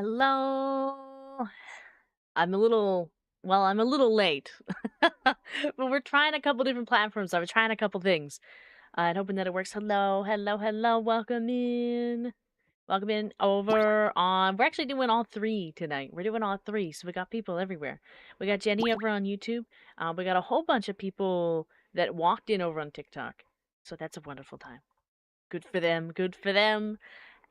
Hello. I'm a little, I'm a little late. But we're trying a couple different platforms. So we're trying a couple things. And hoping that it works. Hello, hello, hello. Welcome in. Welcome in over on. We're actually doing all three tonight. We're doing all three. So we got people everywhere. We got Jenny over on YouTube. We got a whole bunch of people that walked in over on TikTok. So that's a wonderful time. Good for them. Good for them.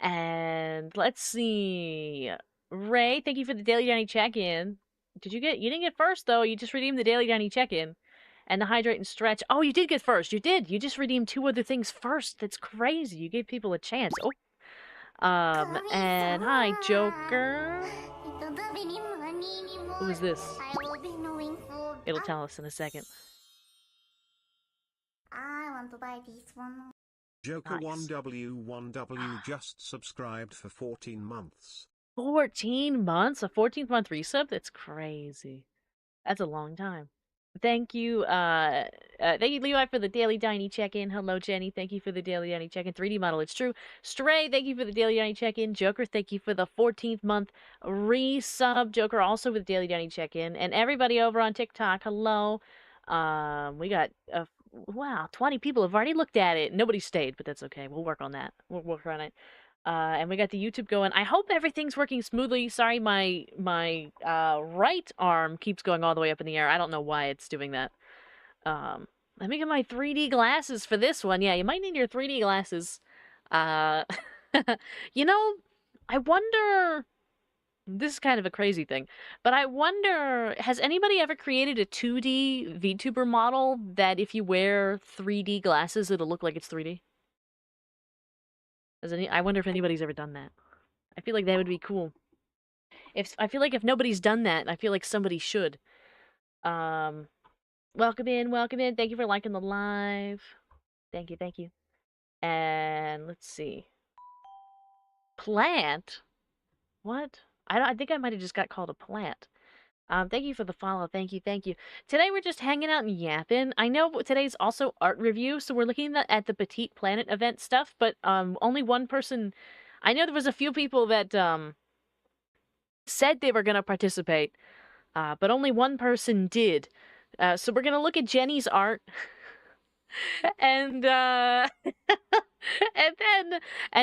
And let's see. Ray, thank you for the Daily Danny check-in. You didn't get first, though. You just redeemed the Daily Danny check-in. And the Hydrate and Stretch. Oh, you did get first. You did. You just redeemed two other things first. That's crazy. You gave people a chance. Oh. And hi, Joker. Who is this? It'll tell us in a second. I want to buy this one. Joker1W1W just subscribed for 14 months. 14 months? A 14th month resub? That's crazy. That's a long time. Thank you, Levi, for the Daily Diny check-in. Hello, Jenny. Thank you for the Daily Diny check-in. 3D model, it's true. Stray, thank you for the Daily Diny check-in. Joker, thank you for the 14th month resub. Joker, also with the Daily Diny check-in. And everybody over on TikTok, hello. We got, wow, 20 people have already looked at it. Nobody stayed, but that's okay. We'll work on that. We'll work on it. And we got the YouTube going. I hope everything's working smoothly. Sorry, my right arm keeps going all the way up in the air. I don't know why it's doing that. Let me get my 3D glasses for this one. Yeah, you might need your 3D glasses. You know, I wonder... This is kind of a crazy thing, but I wonder, has anybody ever created a 2D VTuber model that if you wear 3D glasses, it'll look like it's 3D? I wonder if anybody's ever done that. I feel like that would be cool. I feel like if nobody's done that, I feel like somebody should. Welcome in, welcome in. Thank you for liking the live. Thank you, thank you. And let's see. Plant? What? I think I might have just got called a plant. Thank you for the follow. Thank you, thank you. Today we're just hanging out and yapping. I know today's also art review, so we're looking at the Petite Planet event stuff, but only one person... I know there was a few people that said they were going to participate, but only one person did. So we're going to look at Jenny's art, and and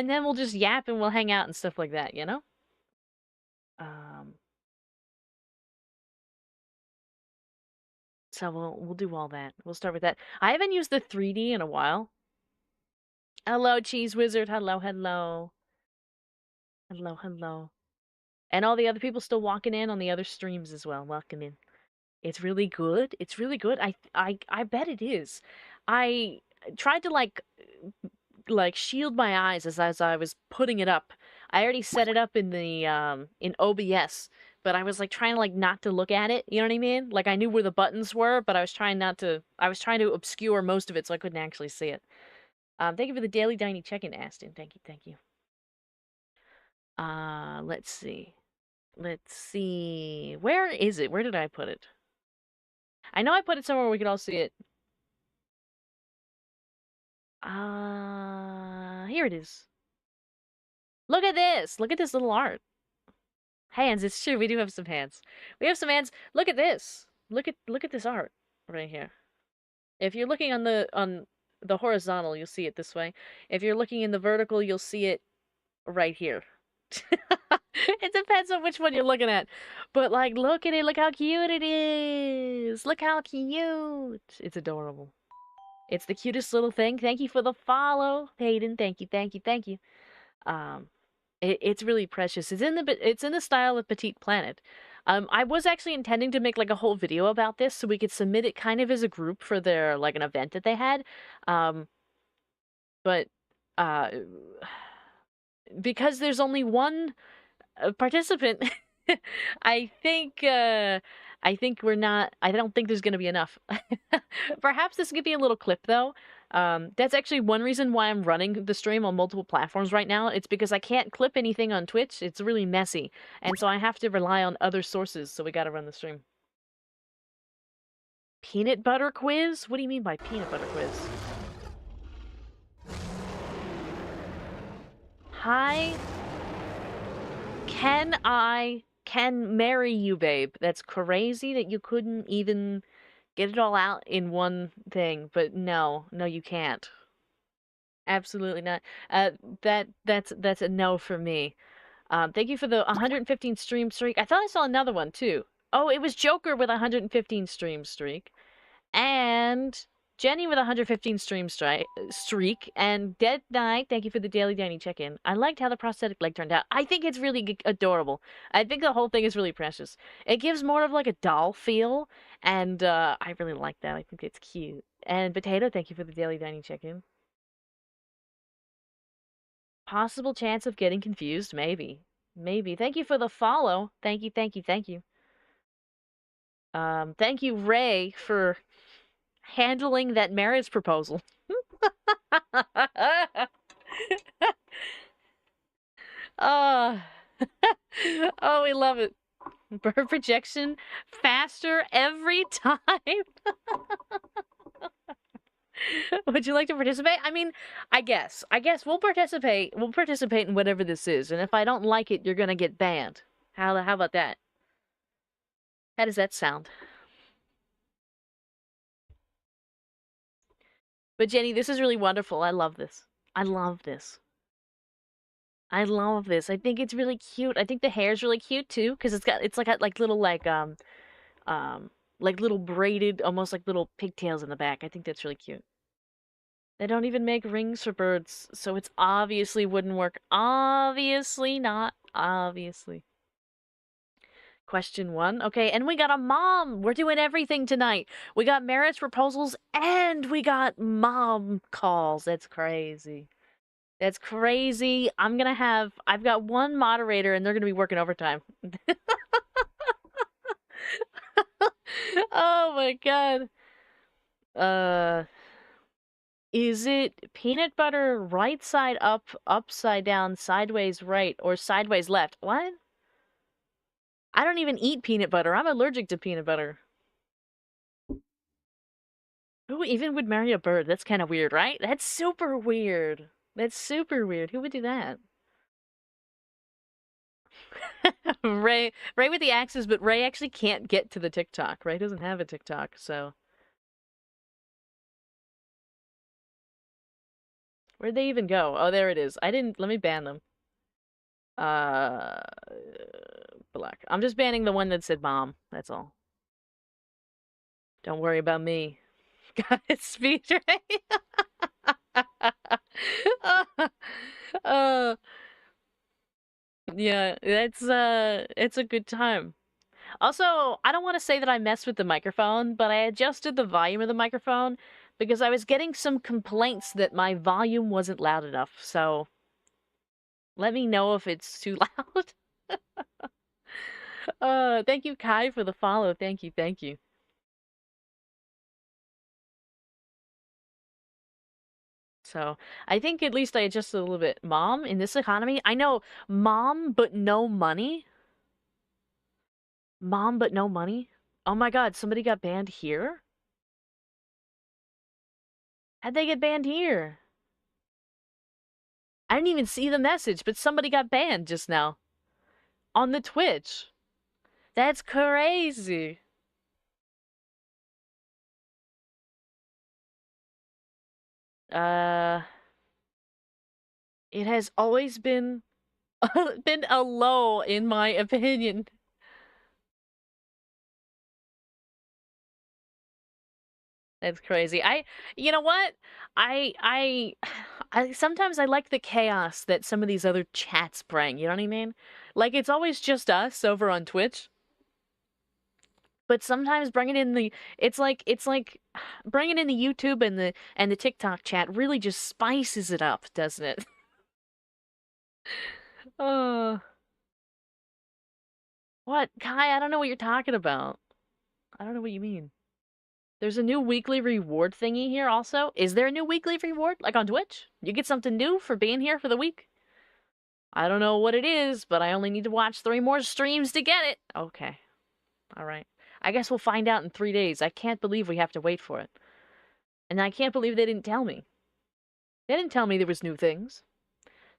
then we'll just yap and we'll hang out and stuff like that, you know? So we'll do all that. We'll start with that. I haven't used the 3D in a while. Hello, Cheese Wizard. Hello, hello. Hello, hello. And all the other people still walking in on the other streams as well. Welcome in. It's really good. It's really good. I bet it is. I tried to like shield my eyes as I was putting it up. I already set it up in the in OBS, but I was like trying to not to look at it, you know what I mean? Like I knew where the buttons were, but I was trying to obscure most of it so I couldn't actually see it. Thank you for the Daily Diny check-in, Aston. Thank you, thank you. Let's see. Let's see. Where is it? Where did I put it? I know I put it somewhere where we could all see it. Here it is. Look at this! Look at this little art. Hands, it's true, we do have some hands. We have some hands. Look at this. Look at this art right here. If you're looking on the horizontal, you'll see it this way. If you're looking in the vertical, you'll see it right here. It depends on which one you're looking at. But look at it, look how cute it is. Look how cute. It's adorable. It's the cutest little thing. Thank you for the follow, Hayden. Thank you, thank you, thank you. It's really precious. It's in the style of Petite Planet. I was actually intending to make a whole video about this so we could submit it kind of as a group for their an event that they had. But because there's only one participant, I don't think there's going to be enough. Perhaps this could be a little clip, though. That's actually one reason why I'm running the stream on multiple platforms right now. It's because I can't clip anything on Twitch. It's really messy. And so I have to rely on other sources, so we gotta run the stream. Peanut butter quiz? What do you mean by peanut butter quiz? Hi, I can marry you, babe? That's crazy that you couldn't even get it all out in one thing, but no, you can't. Absolutely not. Uh, that's a no for me. Thank you for the 115 stream streak. I thought I saw another one too. Oh, it was Joker with a 115 stream streak, and Jenny with a 115 streak, and Dead Knight. Thank you for the daily Danny check-in. I liked how the prosthetic leg turned out. I think it's really adorable. I think the whole thing is really precious. It gives more of like a doll feel, and I really like that. I think it's cute. And Potato, thank you for the daily Danny check-in. Possible chance of getting confused? Maybe. Maybe. Thank you for the follow. Thank you, thank you, thank you. Thank you, Ray, for handling that marriage proposal. Oh, oh, we love it. Bird projection faster every time. Would you like to participate? I mean, I guess we'll participate. We'll participate in whatever this is, and if I don't like it, you're gonna get banned. How about that? How does that sound? But Jenny, this is really wonderful. I love this. I love this. I love this. I think it's really cute. I think the hair's really cute too, because it's like little like little braided, almost like little pigtails in the back. I think that's really cute. They don't even make rings for birds, so it's obviously wouldn't work. Obviously not. Obviously. Question 1. Okay, and we got a mom. We're doing everything tonight. We got marriage proposals and we got mom calls. That's crazy. That's crazy. I've got one moderator and they're going to be working overtime. Oh my god. Is it peanut butter right side up, upside down, sideways right, or sideways left? What? I don't even eat peanut butter. I'm allergic to peanut butter. Who even would marry a bird? That's kind of weird, right? That's super weird. That's super weird. Who would do that? Ray with the axes, but Ray actually can't get to the TikTok. Ray doesn't have a TikTok, so. Where'd they even go? Oh, there it is. Let me ban them. Black. I'm just banning the one that said mom. That's all. Don't worry about me. Got it, speed Ray. Yeah, it's a good time. Also, I don't want to say that I messed with the microphone, but I adjusted the volume of the microphone because I was getting some complaints that my volume wasn't loud enough. So let me know if it's too loud. Thank you, Kai, for the follow. Thank you, thank you. So I think at least I adjusted a little bit. Mom, in this economy, I know mom, but no money. Mom, but no money. Oh my god, somebody got banned here? How'd they get banned here? I didn't even see the message, but somebody got banned just now. On the Twitch. That's crazy. It has always been been a low in my opinion. That's crazy. You know what? I sometimes I like the chaos that some of these other chats bring. You know what I mean? Like it's always just us over on Twitch. But sometimes bringing in it's like bringing in the YouTube and the TikTok chat really just spices it up, doesn't it? Oh. What? Kai, I don't know what you're talking about. I don't know what you mean. There's a new weekly reward thingy here also. Is there a new weekly reward? Like on Twitch? You get something new for being here for the week? I don't know what it is, but I only need to watch 3 more streams to get it. Okay. Alright. I guess we'll find out in 3 days. I can't believe we have to wait for it. And I can't believe they didn't tell me. They didn't tell me there was new things.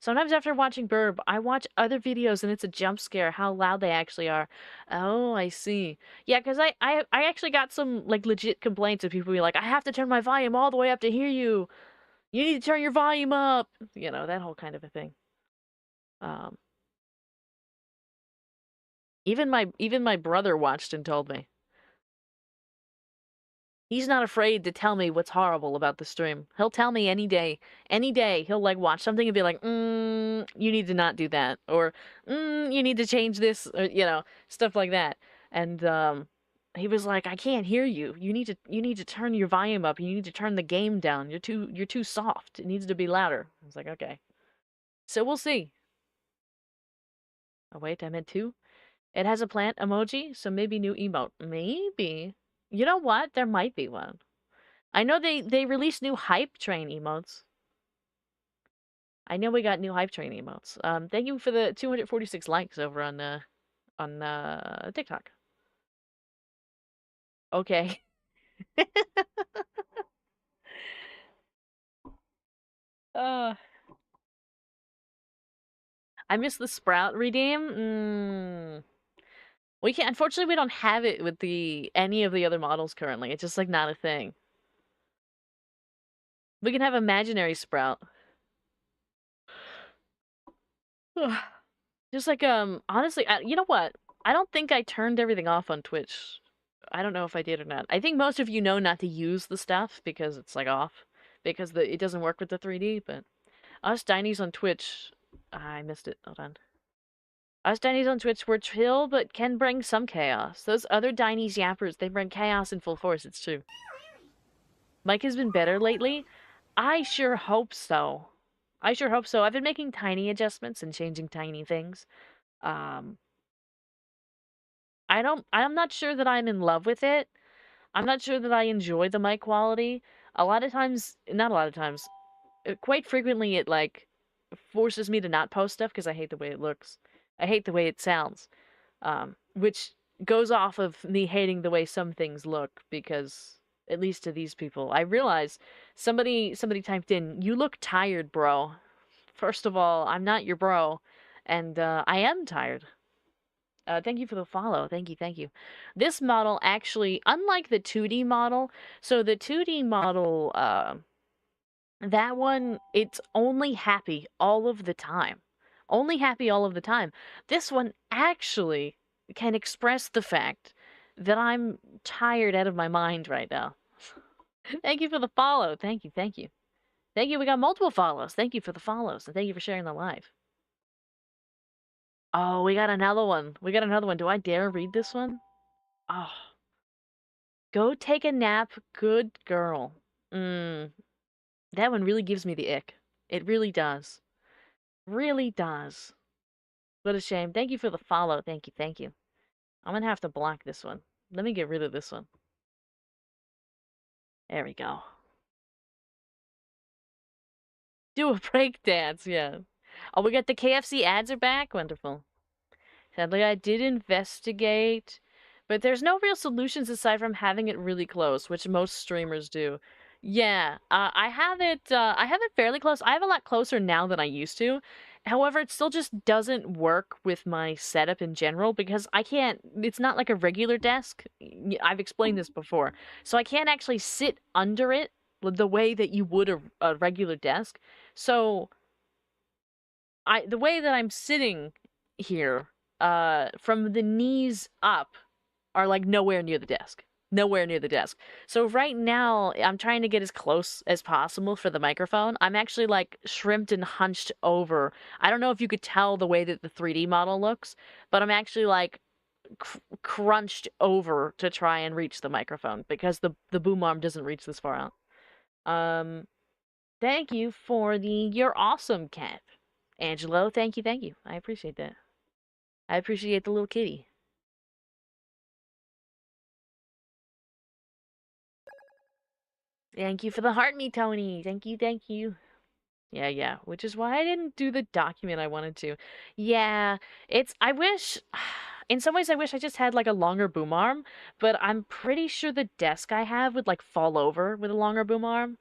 Sometimes after watching Burb, I watch other videos and it's a jump scare how loud they actually are. Oh, I see. Yeah, because I actually got some like legit complaints of people being like, I have to turn my volume all the way up to hear you. You need to turn your volume up. You know, that whole kind of a thing. Um, even my brother watched and told me. He's not afraid to tell me what's horrible about the stream. He'll tell me any day. Any day, he'll like watch something and be like, you need to not do that. Or, you need to change this. Or, stuff like that. And, he was like, I can't hear you. You need to turn your volume up. You need to turn the game down. You're too soft. It needs to be louder. I was like, okay. So we'll see. Oh, wait, I meant two. It has a plant emoji, so maybe new emote. Maybe. You know what? There might be one. I know they released new hype train emotes. I know we got new hype train emotes. Thank you for the 246 likes over on TikTok. Okay. uh I missed the Sprout redeem. We can't. Unfortunately, we don't have it with any of the other models currently. It's just like not a thing. We can have imaginary Sprout. Just like honestly, you know what? I don't think I turned everything off on Twitch. I don't know if I did or not. I think most of you know not to use the stuff because it's like off because it doesn't work with the 3D. But us Dinies on Twitch, I missed it. Hold on. Us Dinies on Twitch were chill, but can bring some chaos. Those other Dinies yappers, they bring chaos in full force. It's true. Mike has been better lately. I sure hope so. I sure hope so. I've been making tiny adjustments and changing tiny things. Um, I'm not sure that I'm in love with it. I'm not sure that I enjoy the mic quality. A lot of times, not a lot of times, quite frequently it like forces me to not post stuff because I hate the way it looks. I hate the way it sounds. Which goes off of me hating the way some things look because at least to these people, I realize somebody typed in, "You look tired, bro." First of all, I'm not your bro, and I am tired. Thank you for the follow. Thank you, thank you. This model actually, unlike the 2D model, so the 2D model, that one, it's only happy all of the time. Only happy all of the time. This one actually can express the fact that I'm tired out of my mind right now. Thank you for the follow. Thank you, thank you. Thank you. We got multiple follows. Thank you for the follows, and thank you for sharing the live. Oh, we got another one. We got another one. Do I dare read this one? Oh. Go take a nap, good girl. That one really gives me the ick. It really does. Really does. What a shame. Thank you for the follow. Thank you, thank you. I'm gonna have to block this one. Let me get rid of this one. There we go. Do a break dance, yeah. Oh, we got the KFC ads are back? Wonderful. Sadly, I did investigate, but there's no real solutions aside from having it really close, which most streamers do. Yeah, I have it fairly close. I have a lot closer now than I used to. However, it still just doesn't work with my setup in general because I can't, it's not like a regular desk. I've explained this before. So I can't actually sit under it the way that you would a regular desk. So the way that I'm sitting here, from the knees up are like nowhere near the desk. Nowhere near the desk. So right now, I'm trying to get as close as possible for the microphone. I'm actually like shrimped and hunched over. I don't know if you could tell the way that the 3D model looks, but I'm actually like crunched over to try and reach the microphone because the boom arm doesn't reach this far out. Thank you for the "You're awesome" cat. Angelo, thank you, thank you. I appreciate that. I appreciate the little kitty. Thank you for the heart me, Tony. Thank you, thank you. Yeah. Which is why I didn't do the document I wanted to. Yeah, I wish, in some ways I wish I just had like a longer boom arm, but I'm pretty sure the desk I have would like fall over with a longer boom arm.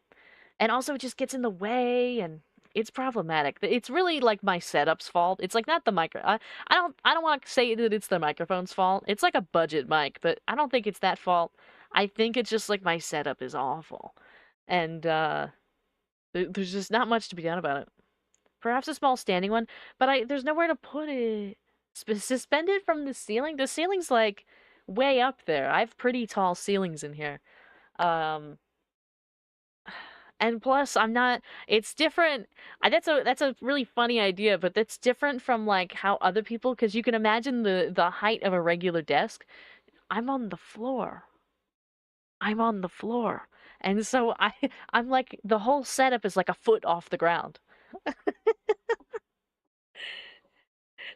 And also it just gets in the way and it's problematic. It's really like my setup's fault. It's like not the micro. I don't want to say that it's the microphone's fault. It's like a budget mic, but I don't think it's that fault. I think it's just like my setup is awful, and there's just not much to be done about it. Perhaps a small standing one, but there's nowhere to put it. Suspended from the ceiling. The ceiling's like way up there. I have pretty tall ceilings in here. Um, and plus I'm not it's different. That's a really funny idea, but that's different from like how other people, because you can imagine the height of a regular desk. I'm on the floor. I'm on the floor. And so I'm like the whole setup is like a foot off the ground.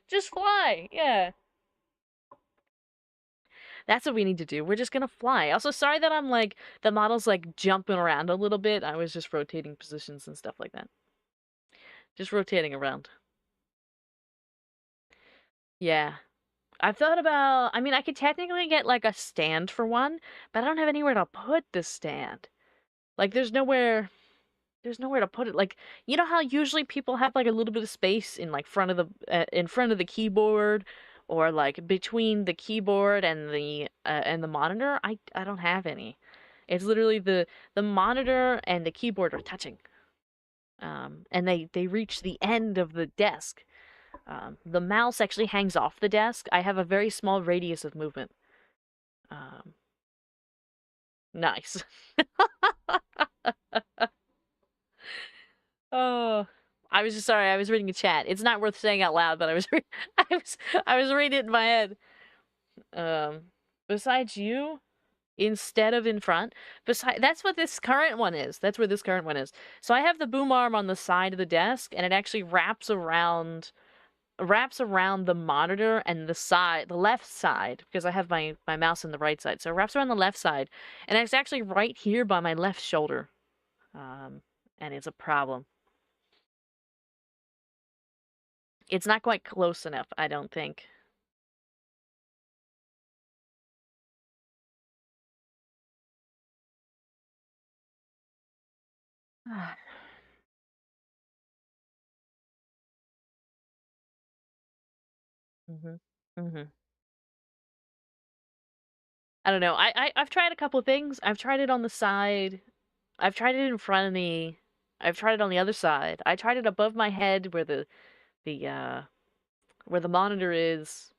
Just fly. Yeah. That's what we need to do. We're just gonna fly. Also, sorry that I'm like the model's like jumping around a little bit. I was just rotating positions and stuff like that. Just rotating around. Yeah. I've thought about, I mean, I could technically get like a stand for one, but I don't have anywhere to put the stand. Like there's nowhere to put it. Like, you know how usually people have like a little bit of space in like in front of the keyboard, or like between the keyboard and the monitor? I don't have any. It's literally the monitor and the keyboard are touching. And they reach the end of the desk. The mouse actually hangs off the desk. I have a very small radius of movement. Um, nice. Oh, I was just sorry. I was reading a chat. It's not worth saying out loud, but I was reading it in my head. Besides you, instead of in front, that's what this current one is. That's where this current one is. So I have the boom arm on the side of the desk, and it actually wraps around the monitor and the left side, because I have my mouse on the right side. So it wraps around the left side, and it's actually right here by my left shoulder. And it's a problem. It's not quite close enough, I don't think. Mhm. Mhm. I don't know. I've tried a couple of things. I've tried it on the side. I've tried it in front of me. I've tried it on the other side. I tried it above my head the where the monitor is.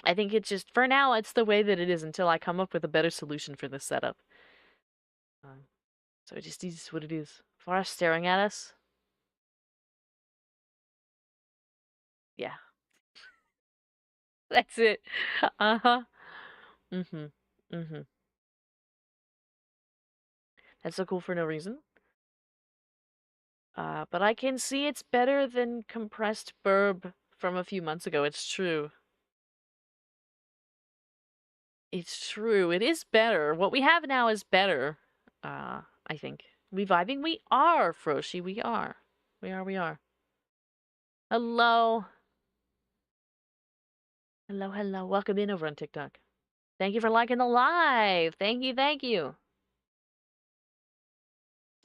I think it's just for now it's the way that it is until I come up with a better solution for this setup. So it just is what it is. Forrest staring at us. Yeah. That's it. Uh-huh. Mhm. Mhm. That's so cool for no reason. But I can see it's better than compressed burb from a few months ago. It's true. It's true. It is better. What we have now is better. I think. We vibing? We are, Froshi. We are. We are. Hello. Hello, hello. Welcome in over on TikTok. Thank you for liking the live. Thank you, thank you.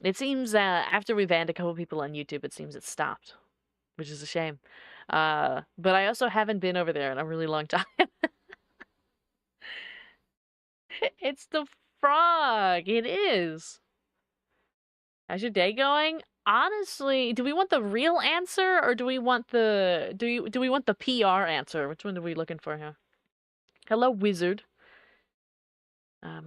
It seems after we banned a couple people on YouTube, it seems it stopped, which is a shame. But I also haven't been over there in a really long time. It's the frog. It is. How's your day going? Honestly, do we want the real answer or do we want the PR answer? Which one are we looking for here? Hello, wizard.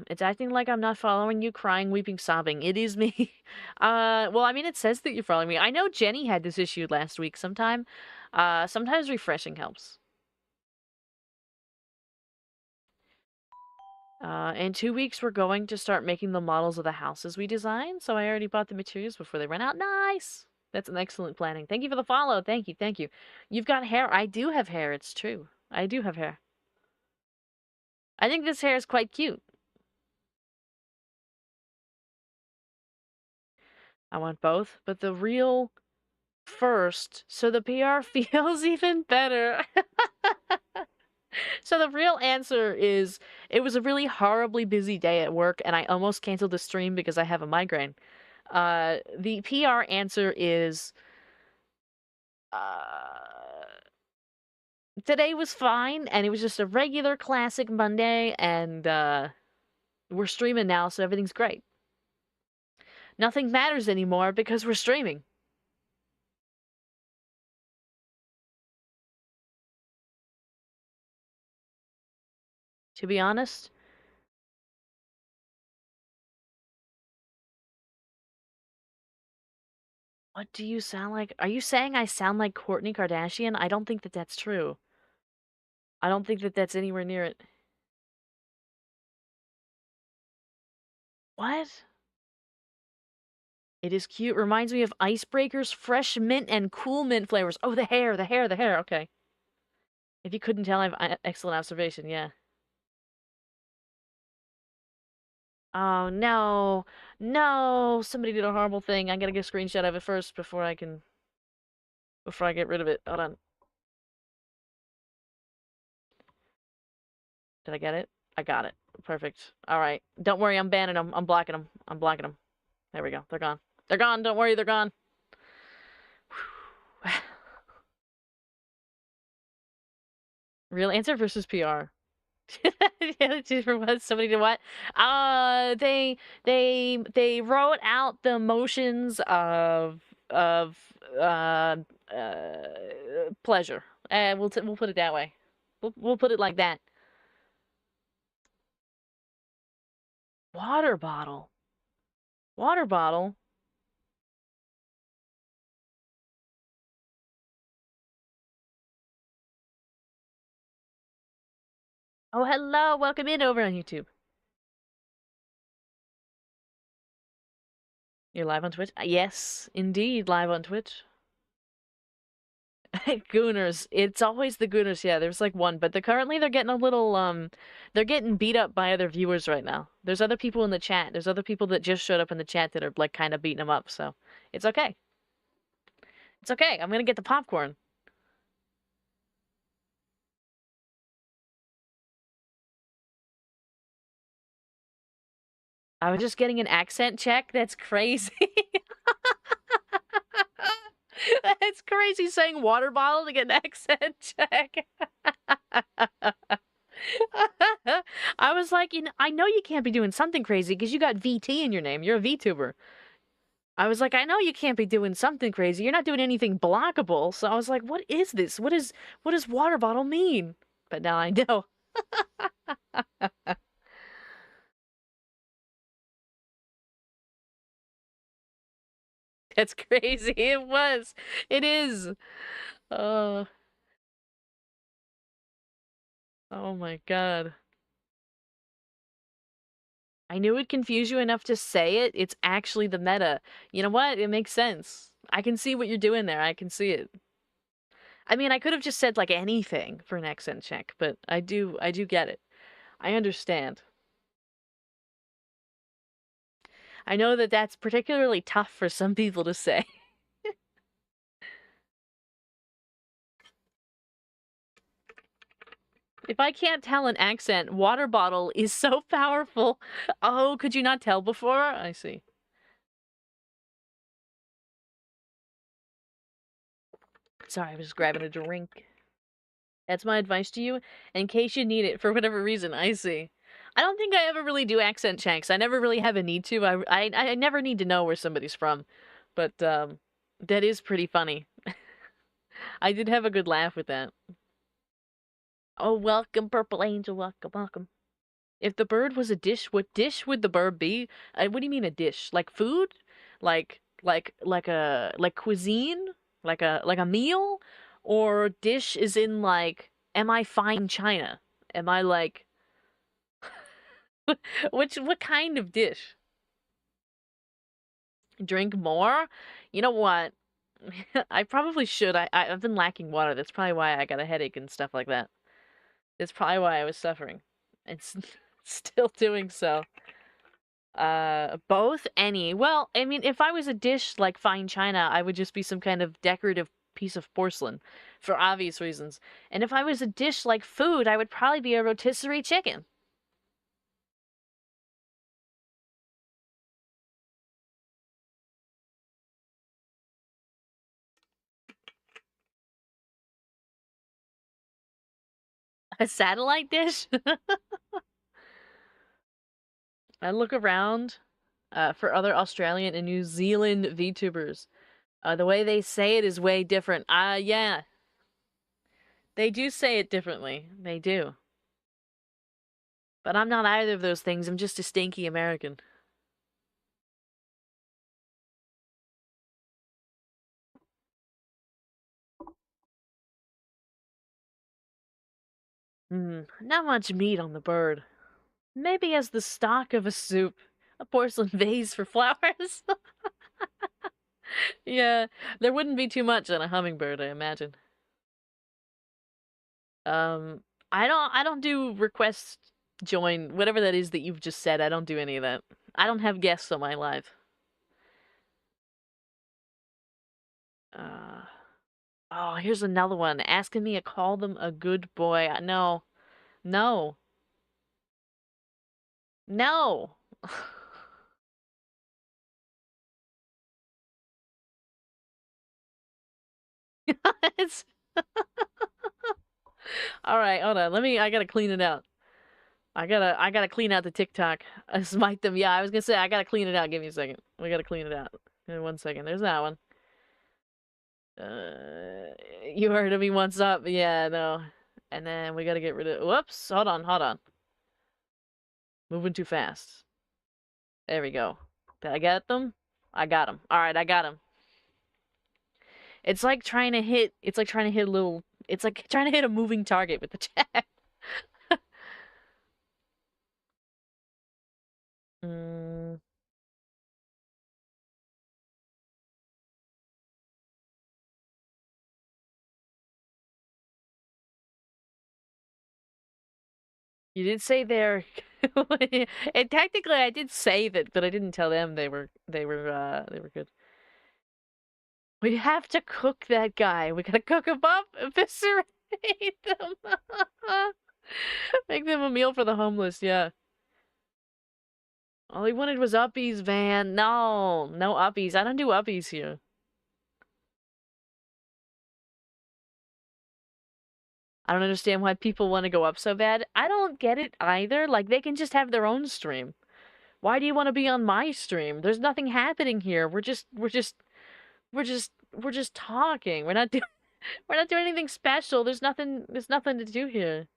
It's acting like I'm not following you, crying, weeping, sobbing. It is me. Well, I mean, it says that you're following me. I know Jenny had this issue last week sometime. Sometimes refreshing helps. In 2 weeks, we're going to start making the models of the houses we design, so I already bought the materials before they run out. Nice! That's an excellent planning. Thank you for the follow. Thank you, thank you. You've got hair. I do have hair, it's true. I do have hair. I think this hair is quite cute. I want both, but the real first, so the PR feels even better. So the real answer is, it was a really horribly busy day at work, and I almost canceled the stream because I have a migraine. The PR answer is, Today was fine, and it was just a regular classic Monday, and we're streaming now, so everything's great. Nothing matters anymore because we're streaming. To be honest, what do you sound like? Are you saying I sound like Kourtney Kardashian? I don't think that that's true. I don't think that that's anywhere near it. What? It is cute. Reminds me of Icebreakers, fresh mint and cool mint flavors. Oh, the hair, the hair, the hair. Okay. If you couldn't tell, I have excellent observation. Yeah. Oh, no. No. Somebody did a horrible thing. I gotta get a screenshot of it first before I get rid of it. Hold on. Did I get it? I got it. Perfect. All right. Don't worry. I'm banning them. I'm blocking them. I'm blocking them. There we go. They're gone. They're gone. Don't worry. They're gone. Real answer versus PR. Yeah, for what? Somebody did what? They wrote out the motions of uh pleasure. We'll put it that way. We'll put it like that. Water bottle. Water bottle. Oh, hello. Welcome in over on YouTube. You're live on Twitch? Yes, indeed, live on Twitch. Gooners. It's always the Gooners. Yeah, there's like one, but they're getting a little they're getting beat up by other viewers right now. There's other people in the chat. There's other people that just showed up in the chat that are like kind of beating them up, so it's okay. It's okay. I'm gonna get the popcorn. I was just getting an accent check. That's crazy. That's crazy saying water bottle to get an accent check. I was like, I know you can't be doing something crazy because you got VT in your name. You're a VTuber. I was like, I know you can't be doing something crazy. You're not doing anything blockable. So I was like, what is this? What does water bottle mean? But now I know. That's crazy. It was. It is. Oh. Oh my God. I knew it'd confuse you enough to say it. It's actually the meta. You know what? It makes sense. I can see what you're doing there. I can see it. I mean, I could have just said like anything for an accent check, but I do get it. I understand. I know that that's particularly tough for some people to say. If I can't tell an accent, water bottle is so powerful. Oh, could you not tell before? I see. Sorry, I was just grabbing a drink. That's my advice to you, in case you need it for whatever reason. I see. I don't think I ever really do accent checks. I never really have a need to. I never need to know where somebody's from. But that is pretty funny. I did have a good laugh with that. Oh, welcome, Purple Angel. Welcome, welcome. If the bird was a dish, what dish would the bird be? What do you mean a dish? Like food? Like cuisine? Like a meal? Or dish is in like, am I fine china? Am I like what kind of dish? Drink more? You know what? I probably should. I've been lacking water. That's probably why I got a headache and stuff like that. That's probably why I was suffering. It's still doing so. Both? Any? Well, I mean, if I was a dish like fine china, I would just be some kind of decorative piece of porcelain for obvious reasons. And if I was a dish like food, I would probably be a rotisserie chicken. A satellite dish? I look around for other Australian and New Zealand VTubers. The way they say it is way different. Yeah. They do say it differently. They do. But I'm not either of those things. I'm just a stinky American. Not much meat on the bird. Maybe as the stock of a soup. A porcelain vase for flowers. Yeah, there wouldn't be too much on a hummingbird, I imagine. Um, I don't do request join, whatever that is that you've just said. I don't do any of that. I don't have guests on my live. Uh, oh, here's another one asking me to call them a good boy. No, no, no. It's all right. Hold on. I gotta clean it out. I gotta clean out the TikTok. Smite them. Yeah, I was gonna say I gotta clean it out. Give me a second. We gotta clean it out. Give me 1 second. There's that one. You heard of me once up. Yeah, no. And then we gotta get rid of. Whoops. Hold on. Hold on. Moving too fast. There we go. Did I get them? I got them. All right, I got them. It's like trying to hit. It's like trying to hit a little. It's like trying to hit a moving target with the chat. mm, you did say they're. And technically, I did say that, but I didn't tell them they were good. We have to cook that guy. We gotta cook him up, eviscerate them, make them a meal for the homeless. Yeah. All he wanted was uppies, Van. No, no uppies. I don't do uppies here. I don't understand why people want to go up so bad. I don't get it either. Like, they can just have their own stream. Why do you want to be on my stream? There's nothing happening here. We're just talking. We're not doing anything special. There's nothing to do here.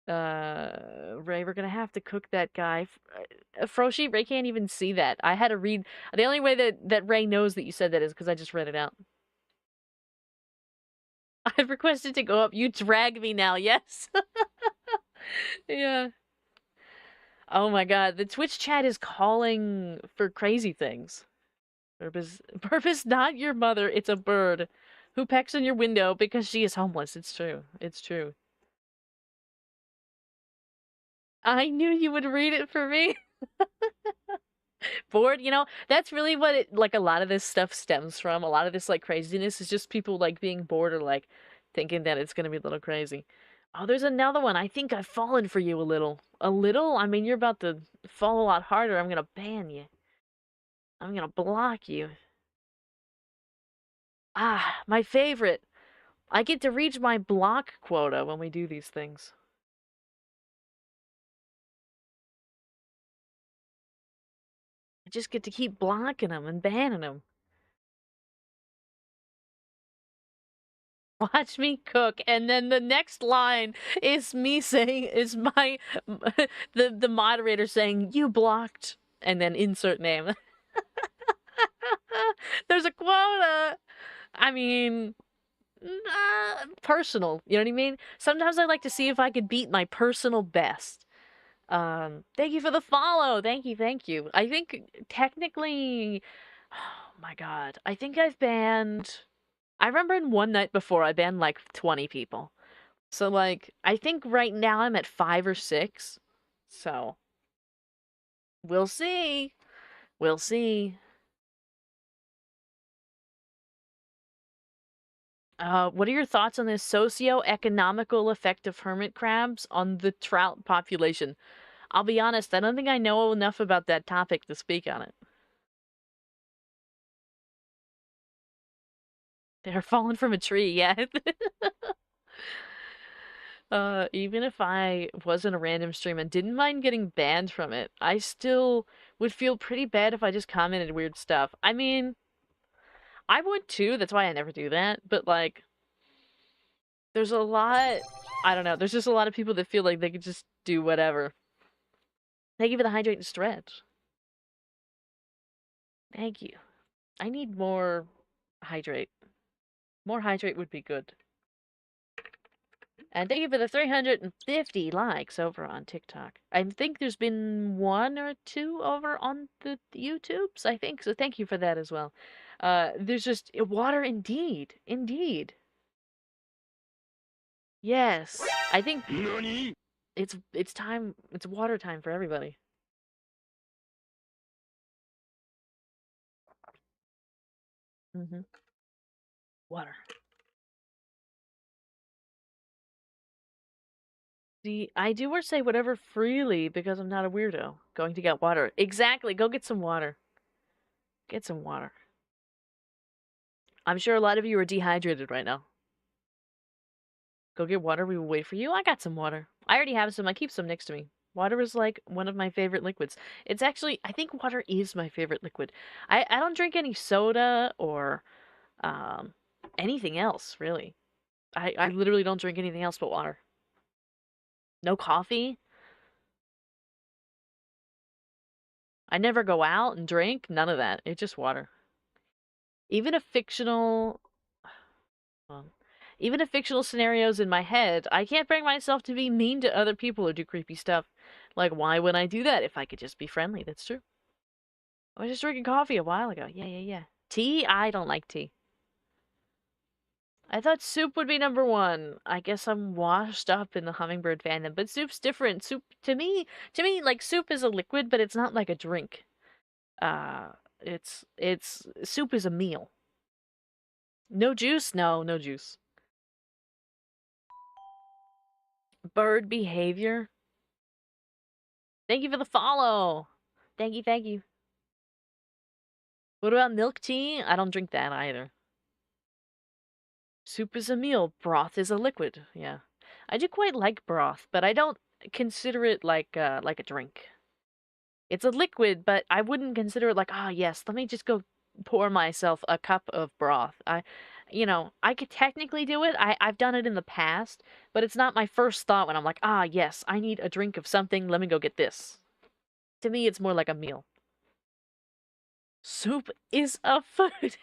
Ray, we're gonna have to cook that guy. Froshi, Ray can't even see that. I had to read. The only way that Ray knows that you said that is because I just read it out. I've requested to go up. You drag me now, yes? Yeah. Oh my god, the Twitch chat is calling for crazy things. Purpose not your mother, it's a bird who pecks on your window because she is homeless. It's true. It's true. I knew you would read it for me. Bored, that's really what like a lot of this stuff stems from. A lot of this like craziness is just people like being bored or like thinking that it's gonna be a little crazy. Oh, there's another one. I think I've fallen for you a little. A little? I mean, you're about to fall a lot harder. I'm gonna ban you. I'm gonna block you. Ah, my favorite. I get to reach my block quota when we do these things. I just get to keep blocking them and banning them. Watch me cook, and then the next line is me saying, is my the moderator saying, "You blocked," and then insert name. There's a quota. I mean, personal. You know what I mean? Sometimes I like to see if I could beat my personal best. Thank you for the follow. Thank you, thank you. I think technically, oh my god, I think I've banned. I remember in one night before I banned like 20 people. So like, I think right now I'm at 5 or 6. So we'll see. We'll see. What are your thoughts on this socio-economical effect of hermit crabs on the trout population? I'll be honest, I don't think I know enough about that topic to speak on it. They're falling from a tree, yeah. Even if I was in a random stream and didn't mind getting banned from it, I still would feel pretty bad if I just commented weird stuff. I mean, I would too, that's why I never do that, but like, there's a lot, I don't know, there's just a lot of people that feel like they could just do whatever. Thank you for the hydrate and stretch. Thank you. I need more hydrate. More hydrate would be good. And thank you for the 350 likes over on TikTok. I think there's been 1 or 2 over on the YouTubes, I think. So thank you for that as well. There's just water indeed. Indeed. Yes. I think it's time, it's water time for everybody. Water. See, I do or say whatever freely because I'm not a weirdo. Going to get water. Exactly. Go get some water. Get some water. I'm sure a lot of you are dehydrated right now. Go get water. We will wait for you. I got some water. I already have some. I keep some next to me. Water is like one of my favorite liquids. It's actually, I think water is my favorite liquid. I don't drink any soda or um, anything else, really. I literally don't drink anything else but water. No coffee. I never go out and drink. None of that. It's just water. Even a fictional, well, even if fictional scenarios in my head, I can't bring myself to be mean to other people or do creepy stuff. Like, why would I do that if I could just be friendly? That's true. I was just drinking coffee a while ago. Yeah. Tea? I don't like tea. I thought soup would be number 1. I guess I'm washed up in the hummingbird fandom, but soup's different. Soup, to me, like, soup is a liquid, but it's not like a drink. Uh, soup is a meal. No juice? No juice. Bird behavior? Thank you for the follow. Thank you. What about milk tea? I don't drink that either. Soup is a meal. Broth is a liquid. Yeah. I do quite like broth, but I don't consider it like a drink. It's a liquid, but I wouldn't consider it like, ah, yes, let me just go pour myself a cup of broth. I could technically do it. I've done it in the past, but it's not my first thought when I'm like, ah, yes, I need a drink of something. Let me go get this. To me, it's more like a meal. Soup is a food.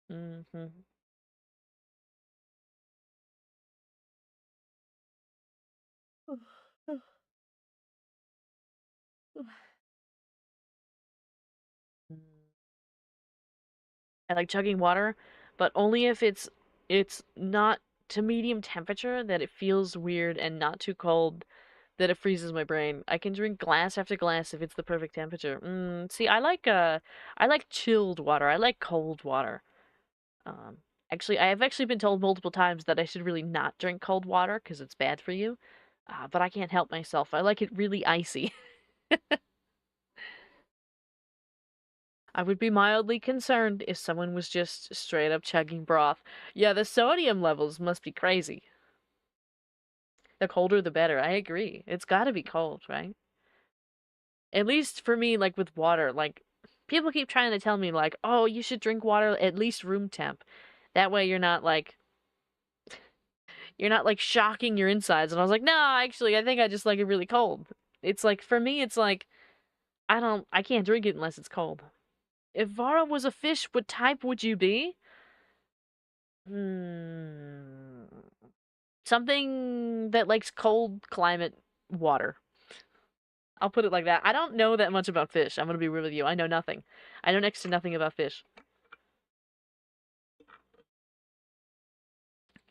Mm-hmm. I like chugging water, but only if it's not to medium temperature that it feels weird and not too cold that it freezes my brain. I can drink glass after glass if it's the perfect temperature. See, I like chilled water. I like cold water. Actually, I have actually been told multiple times that I should really not drink cold water because it's bad for you. But I can't help myself. I like it really icy. I would be mildly concerned if someone was just straight up chugging broth. Yeah, the sodium levels must be crazy. The colder the better. I agree. It's gotta be cold, right? At least for me, like with water, like people keep trying to tell me like, oh, you should drink water at least room temp. That way you're not like shocking your insides. And I was like, no, actually, I think I just like it really cold. It's like for me, it's like I can't drink it unless it's cold. If Vara was a fish, what type would you be? Hmm. Something that likes cold climate water. I'll put it like that. I don't know that much about fish. I'm gonna be real with you. I know nothing. I know next to nothing about fish.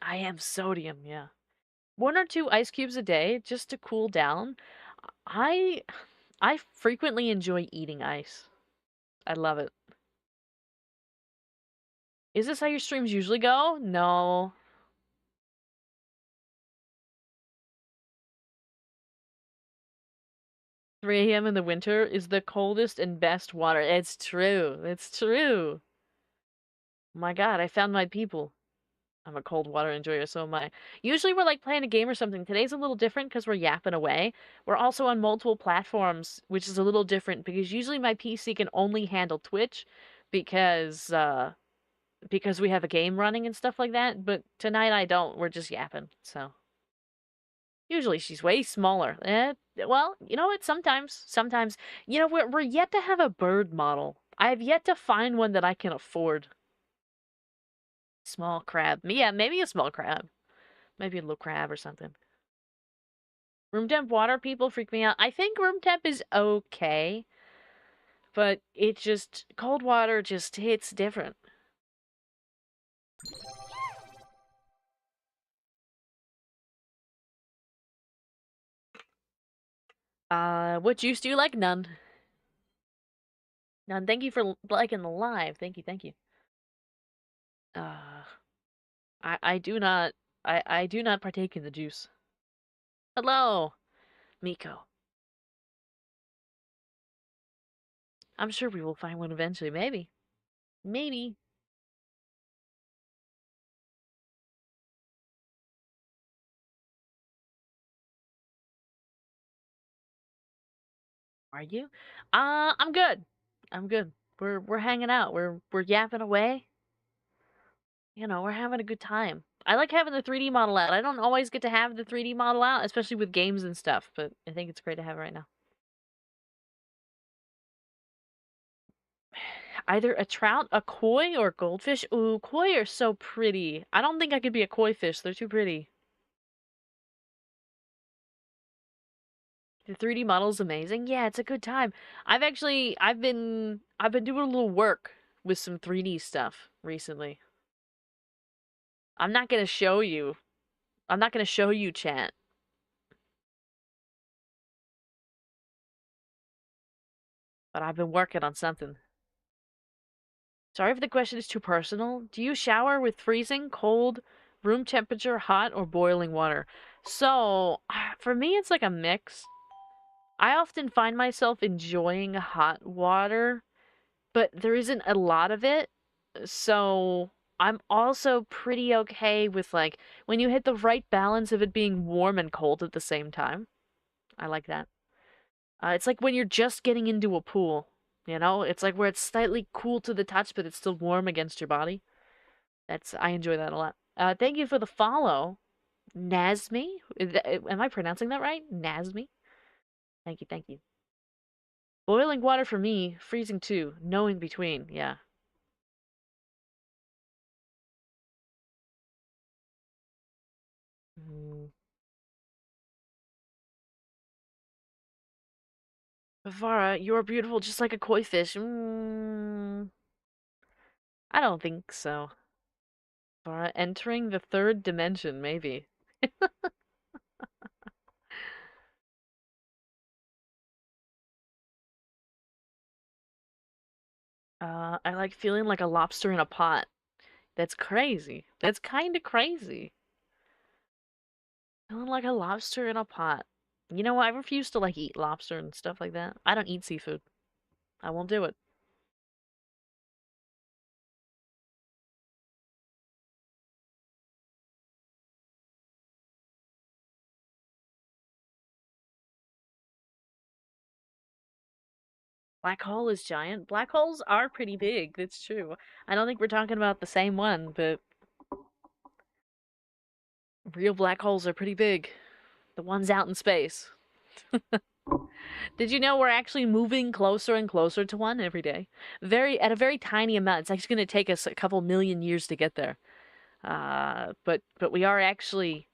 I am sodium, yeah. 1 or 2 ice cubes a day just to cool down. I I frequently enjoy eating ice. I love it. Is this how your streams usually go? No. 3 a.m. in the winter is the coldest and best water. It's true. It's true. My God, I found my people. I'm a cold water enjoyer, so am I. Usually we're like playing a game or something. Today's a little different because we're yapping away. We're also on multiple platforms, which is a little different because usually my PC can only handle Twitch because because we have a game running and stuff like that. But tonight I don't. We're just yapping. So usually she's way smaller. Well, you know what? Sometimes, you know, we're yet to have a bird model. I have yet to find one that I can afford. Small crab. Yeah, maybe a small crab. Maybe a little crab or something. Room temp water people freak me out. I think room temp is okay, but it just cold water just hits different. What juice do you like? None. None. Thank you for liking the live. Thank you, thank you. Uh, I do not I do not partake in the juice. Hello, Miko. I'm sure we will find one eventually. Maybe. Maybe. Are you? I'm good. I'm good. We're hanging out. We're yapping away. You know, we're having a good time. I like having the 3D model out. I don't always get to have the 3D model out, especially with games and stuff, but I think it's great to have it right now. Either a trout, a koi, or goldfish. Ooh, koi are so pretty. I don't think I could be a koi fish. They're too pretty. The 3D model is amazing. Yeah, it's a good time. I've been doing a little work with some 3D stuff recently. I'm not gonna show you. I'm not gonna show you, chat. But I've been working on something. Sorry if the question is too personal. Do you shower with freezing, cold, room temperature, hot, or boiling water? So, for me, it's like a mix. I often find myself enjoying hot water, but there isn't a lot of it. So, I'm also pretty okay with like when you hit the right balance of it being warm and cold at the same time. I like that. It's like when you're just getting into a pool, you know? It's like where it's slightly cool to the touch, but it's still warm against your body. I enjoy that a lot. Thank you for the follow, Nazmi. Am I pronouncing that right? Nazmi. Thank you, thank you. Boiling water for me, freezing too. No in between. Yeah. Mm. Vara, you're beautiful just like a koi fish. I don't think so. Vara, entering the third dimension, maybe. I like feeling like a lobster in a pot. That's crazy. That's kind of crazy. Feeling like a lobster in a pot. You know what? I refuse to like eat lobster and stuff like that. I don't eat seafood. I won't do it. Black hole is giant. Black holes are pretty big. That's true. I don't think we're talking about the same one, but real black holes are pretty big. The ones out in space. Did you know we're actually moving closer and closer to one every day? At a very tiny amount. It's actually going to take us a couple million years to get there. But we are actually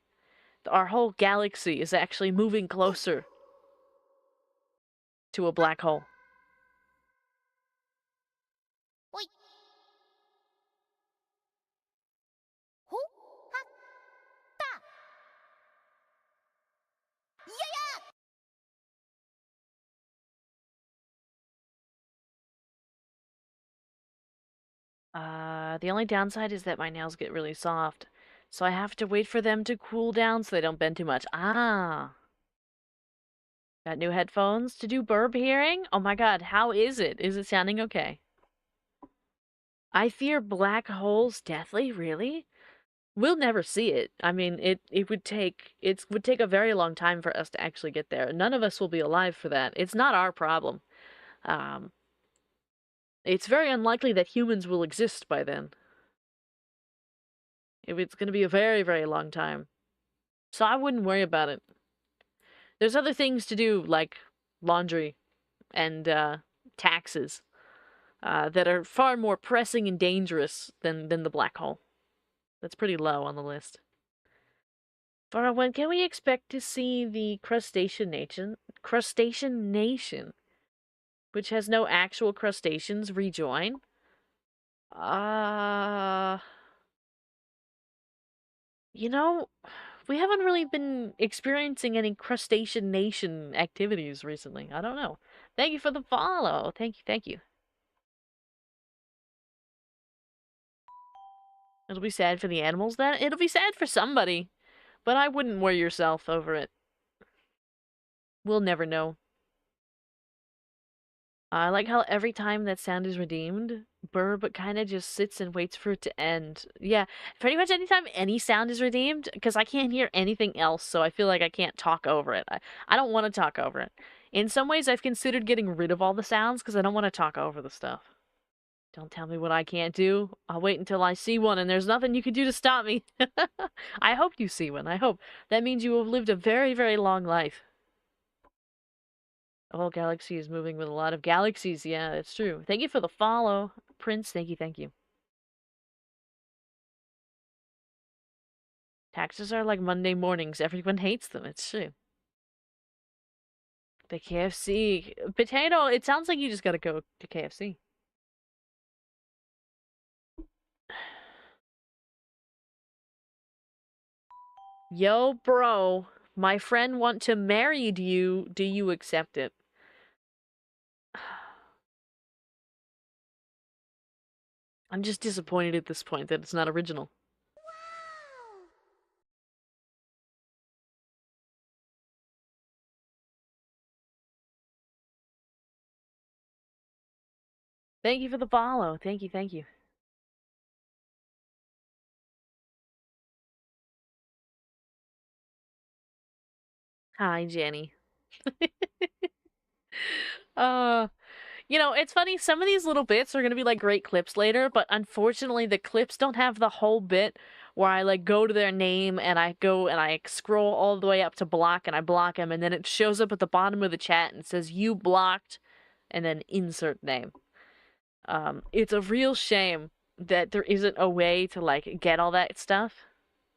our whole galaxy is actually moving closer to a black hole. Oi. Ho. Ha. Ta. Yeah. The only downside is that my nails get really soft, so I have to wait for them to cool down so they don't bend too much. Ah. Got new headphones to do burb hearing? Oh my god, how is it? Is it sounding okay? I fear black holes deathly, really? We'll never see it. I mean, it would take a very long time for us to actually get there. None of us will be alive for that. It's not our problem. Um, it's very unlikely that humans will exist by then. It's going to be a very, very long time. So I wouldn't worry about it. There's other things to do, like laundry and taxes, that are far more pressing and dangerous than the black hole. That's pretty low on the list. Farah, when can we expect to see the crustacean nation? Crustacean nation, which has no actual crustaceans, rejoin? Uh, you know, we haven't really been experiencing any crustacean nation activities recently. I don't know. Thank you for the follow. Thank you, thank you. It'll be sad for the animals then. It'll be sad for somebody, but I wouldn't worry yourself over it. We'll never know. I like how every time that sound is redeemed, Burb kind of just sits and waits for it to end. Yeah, pretty much anytime any sound is redeemed, because I can't hear anything else, so I feel like I can't talk over it. I don't want to talk over it. In some ways, I've considered getting rid of all the sounds because I don't want to talk over the stuff. Don't tell me what I can't do. I'll wait until I see one, and there's nothing you can do to stop me. I hope you see one. I hope. That means you have lived a very, very long life. The whole galaxy is moving with a lot of galaxies. Yeah, that's true. Thank you for the follow, Prince. Thank you, thank you. Taxes are like Monday mornings. Everyone hates them. It's true. The KFC. Potato, it sounds like you just gotta go to KFC. Yo, bro. My friend want to marry you. Do you accept it? I'm just disappointed at this point that it's not original. Thank you for the follow. Thank you, thank you. Hi, Jenny. uh, it's funny, some of these little bits are gonna be like great clips later, but unfortunately the clips don't have the whole bit where I like go to their name and I go and I scroll all the way up to block and I block them and then it shows up at the bottom of the chat and says you blocked and then insert name. It's a real shame that there isn't a way to like get all that stuff,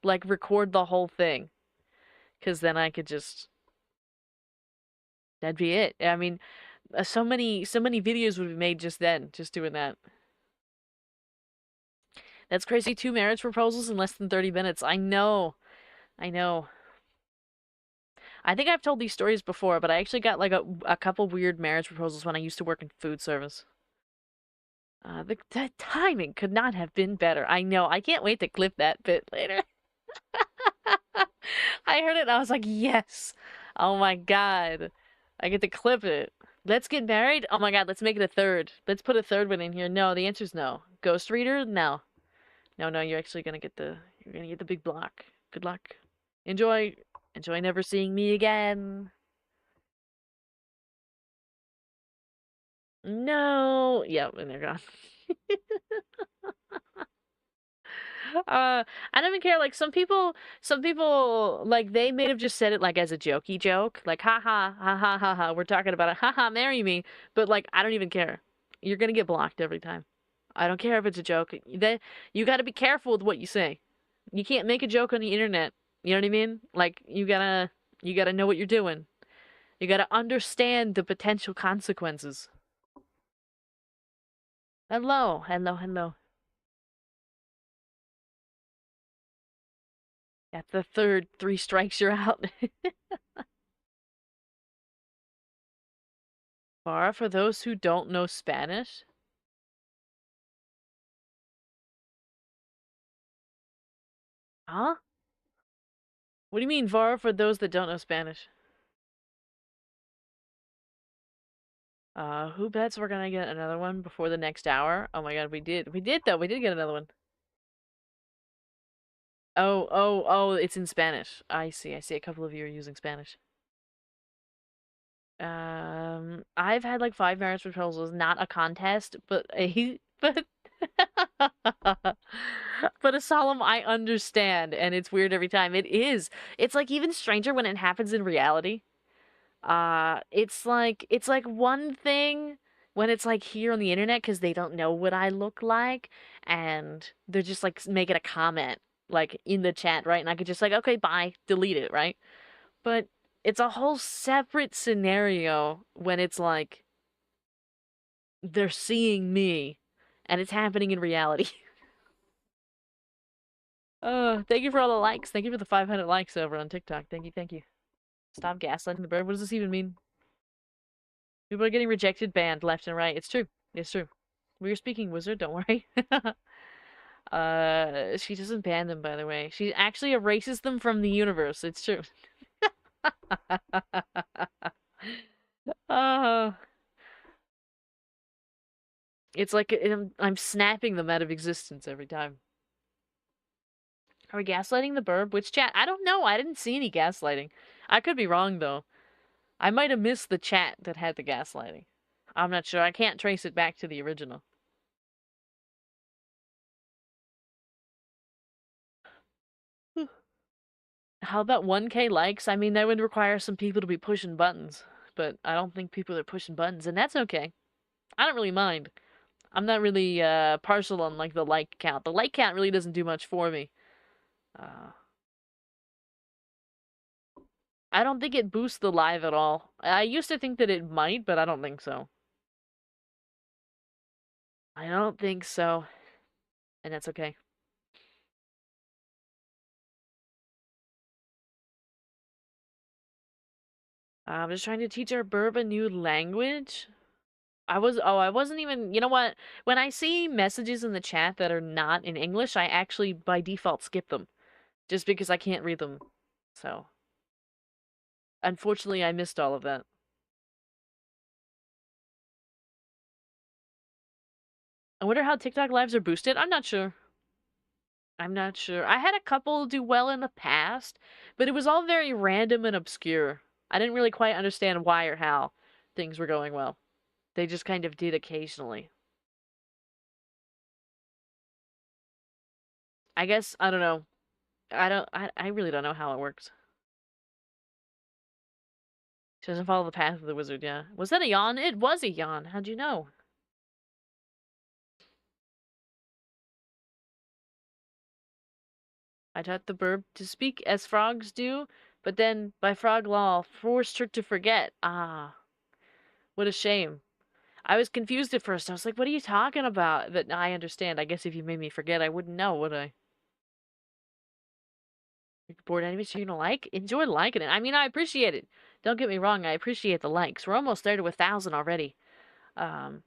like record the whole thing, because then I could just that'd be it. I mean, so many videos would be made just then, just doing that. That's crazy. 2 marriage proposals in less than 30 minutes. I know. I know. I think I've told these stories before, but I actually got like a couple weird marriage proposals when I used to work in food service. The timing could not have been better. I know. I can't wait to clip that bit later. I heard it and I was like, yes. Oh my God. I get to clip it. Let's get married? Oh my God, let's make it a third. Let's put a third one in here. No, the answer's no. Ghost Reader? No. No, you're actually gonna get the big block. Good luck. Enjoy. Enjoy never seeing me again. No. Yep, and they're gone. I don't even care. Like some people, like they may have just said it like as a jokey joke, like ha ha ha ha ha ha. We're talking about it, ha ha, marry me. But like I don't even care. You're gonna get blocked every time. I don't care if it's a joke. You got to be careful with what you say. You can't make a joke on the internet. You know what I mean? Like you gotta know what you're doing. You gotta understand the potential consequences. Hello, hello, hello. At the third 3 strikes, you're out. Bar for those who don't know Spanish? Huh? What do you mean, Vara, for those that don't know Spanish? Who bets we're gonna get another one before the next hour? Oh my God, we did. We did though. We did get another one. Oh, it's in Spanish. I see. I see a couple of you are using Spanish. I've had like 5 marriage proposals, not a contest, but a but but a solemn I understand, and it's weird every time. It is. It's like even stranger when it happens in reality. It's like one thing when it's like here on the internet because they don't know what I look like, and they're just like making a comment like in the chat, right? And I could just like, okay, bye, delete it, right? But it's a whole separate scenario when it's like they're seeing me and it's happening in reality. Thank you for all the likes. Thank you for the 500 likes over on TikTok. Thank you, thank you. Stop gaslighting the bird. What does this even mean? People are getting rejected, banned left and right. It's true. It's true. We're speaking wizard, don't worry. She doesn't ban them, by the way. She actually erases them from the universe. It's true. uh, it's like I'm snapping them out of existence every time. Are we gaslighting the burb? Which chat? I don't know. I didn't see any gaslighting. I could be wrong, though. I might have missed the chat that had the gaslighting. I'm not sure. I can't trace it back to the original. How about 1K likes? I mean, that would require some people to be pushing buttons, but I don't think people are pushing buttons, and that's okay. I don't really mind. I'm not really partial on like the like count. The like count really doesn't do much for me. Uh, I don't think it boosts the live at all. I used to think that it might, but I don't think so. I don't think so, and that's okay. I'm just trying to teach our burb a new language. I wasn't even, you know what? When I see messages in the chat that are not in English, I actually by default skip them just because I can't read them. So, unfortunately, I missed all of that. I wonder how TikTok lives are boosted. I'm not sure. I'm not sure. I had a couple do well in the past, but it was all very random and obscure. I didn't really quite understand why or how things were going well. They just kind of did occasionally. I guess I don't know. I really don't know how it works. She doesn't follow the path of the wizard, yeah. Was that a yawn? It was a yawn. How'd you know? I taught the burb to speak as frogs do, but then, by frog law, forced her to forget. Ah, what a shame. I was confused at first. I was like, what are you talking about? But now I understand. I guess if you made me forget, I wouldn't know, would I? Board animation you don't like? Enjoy liking it. I mean, I appreciate it. Don't get me wrong, I appreciate the likes. We're almost there to 1,000 already. Um,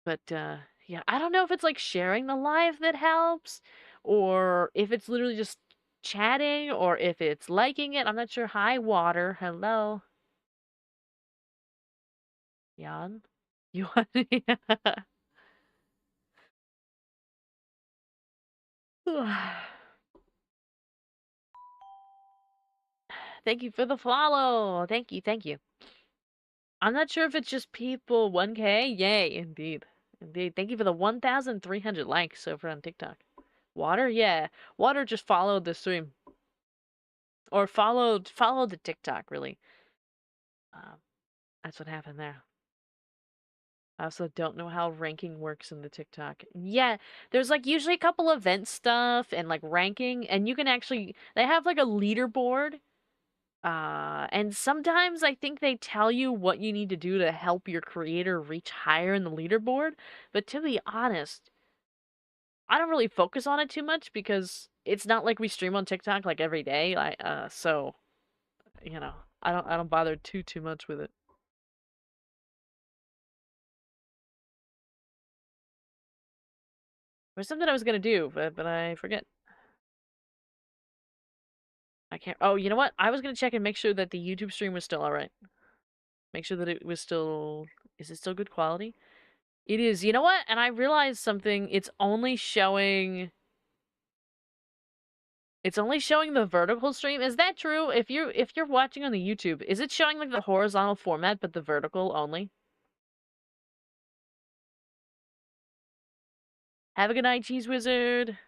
but yeah, I don't know if it's like sharing the live that helps, or if it's literally just chatting, or if it's liking it. I'm not sure. Hi, water. Hello. Jan? You want Thank you for the follow. Thank you, thank you. I'm not sure if it's just people 1K. Yay, indeed. Indeed. Thank you for the 1,300 likes over on TikTok. Water? Yeah. Water just followed the stream. Or followed the TikTok, really. Um, that's what happened there. I also don't know how ranking works in the TikTok. Yeah, there's like usually a couple event stuff and like ranking, and you can actually they have like a leaderboard. And sometimes I think they tell you what you need to do to help your creator reach higher in the leaderboard. But to be honest, I don't really focus on it too much because it's not like we stream on TikTok like every day. So you know, I don't bother too much with it. There's something I was gonna do, but I forget. I can't. Oh, you know what? I was gonna check and make sure that the YouTube stream was still alright. Make sure that it was still. Is it still good quality? It is. You know what? And I realized something. It's only showing It's only showing the vertical stream. Is that true? If you're watching on the YouTube, is it showing like the horizontal format but the vertical only? Have a good night, Cheese Wizard.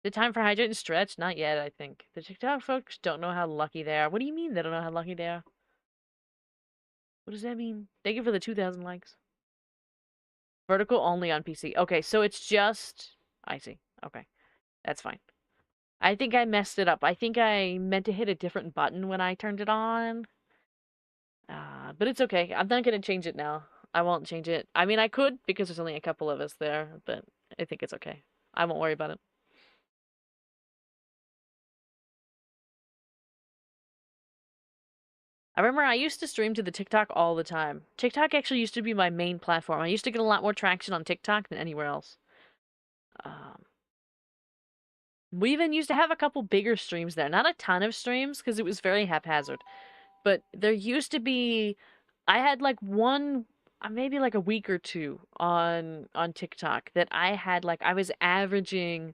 The time for hydrate and stretch? Not yet, I think. The TikTok folks don't know how lucky they are. What do you mean they don't know how lucky they are? What does that mean? Thank you for the 2,000 likes. Vertical only on PC. Okay, so it's just... I see. Okay, that's fine. I think I messed it up. I think I meant to hit a different button when I turned it on. But it's okay. I'm not going to change it now. I won't change it. I mean, I could because there's only a couple of us there, but I think it's okay. I won't worry about it. I remember I used to stream to the TikTok all the time. TikTok actually used to be my main platform. I used to get a lot more traction on TikTok than anywhere else. We even used to have a couple bigger streams there. Not a ton of streams because it was very haphazard. But there used to be... I had like one... maybe like a week or two on TikTok that I had like... I was averaging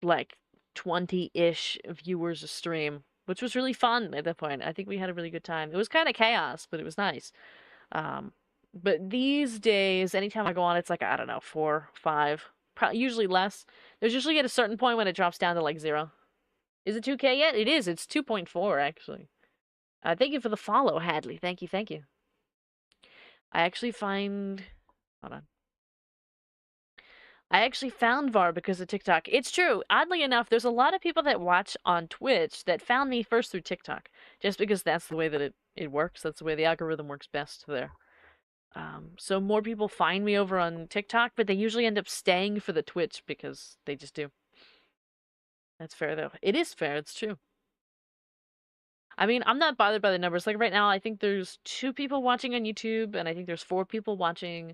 like 20-ish viewers a stream, which was really fun at that point. I think we had a really good time. It was kind of chaos, but it was nice. But these days, anytime I go on, it's like, I don't know, 4, 5, usually less. There's usually at a certain point when it drops down to like 0. Is it 2K yet? It is. It's 2.4, actually. Thank you for the follow, Hadley. Thank you, thank you. I actually find... Hold on. I actually found VAR because of TikTok. It's true. Oddly enough, there's a lot of people that watch on Twitch that found me first through TikTok. Just because that's the way that it works. That's the way the algorithm works best there. So more people find me over on TikTok, but they usually end up staying for the Twitch because they just do. That's fair, though. It is fair. It's true. I mean, I'm not bothered by the numbers. Like right now, I think there's 2 people watching on YouTube, and I think there's 4 people watching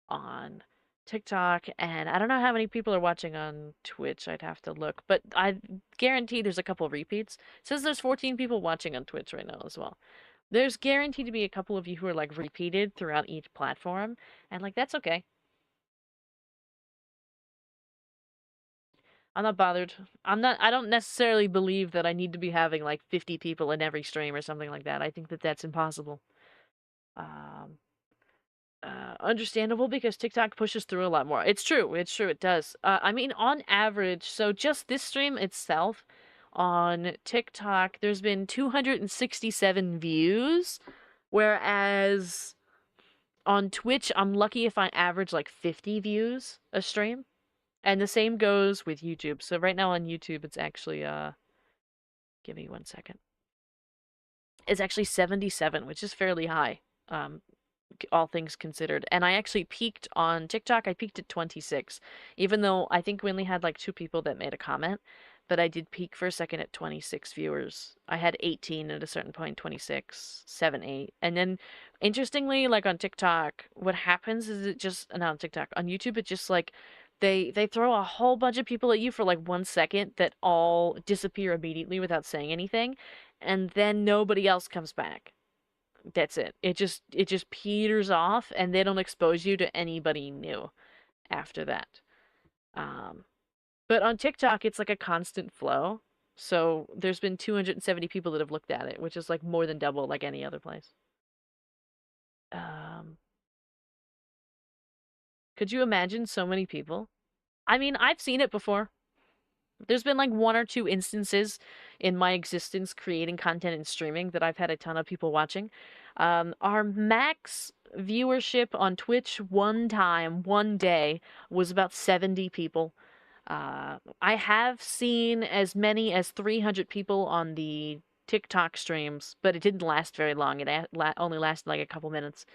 on TikTok, and I don't know how many people are watching on Twitch. I'd have to look, but I guarantee there's a couple of repeats. It says there's 14 people watching on Twitch right now as well. There's guaranteed to be a couple of you who are like repeated throughout each platform, and like that's okay. I'm not bothered. I don't necessarily believe that I need to be having like 50 people in every stream or something like that. I think that that's impossible. Understandable because TikTok pushes through a lot more. It's true. It's true. It does. I mean, on average, so just this stream itself on TikTok, there's been 267 views, whereas on Twitch, I'm lucky if I average like 50 views a stream. And the same goes with YouTube. So right now on YouTube, it's actually, give me 1 second. It's actually 77, which is fairly high. All things considered. And I actually peaked on TikTok. I peaked at 26, even though I think we only had like 2 people that made a comment, but I did peak for a second at 26 viewers. I had 18 at a certain point, 26, 7, 8. And then interestingly, like on TikTok, what happens is it just, not on TikTok, on YouTube, it just like, they throw a whole bunch of people at you for like 1 second that all disappear immediately without saying anything, and then nobody else comes back. That's it. It just peters off, and they don't expose you to anybody new after that. But on TikTok, it's like a constant flow. So there's been 270 people that have looked at it, which is like more than double like any other place. Could you imagine so many people? I mean, I've seen it before. There's been like 1 or 2 instances in my existence creating content and streaming that I've had a ton of people watching. Our max viewership on Twitch one day, was about 70 people. I have seen as many as 300 people on the TikTok streams, but it didn't last very long. It only lasted like a couple minutes.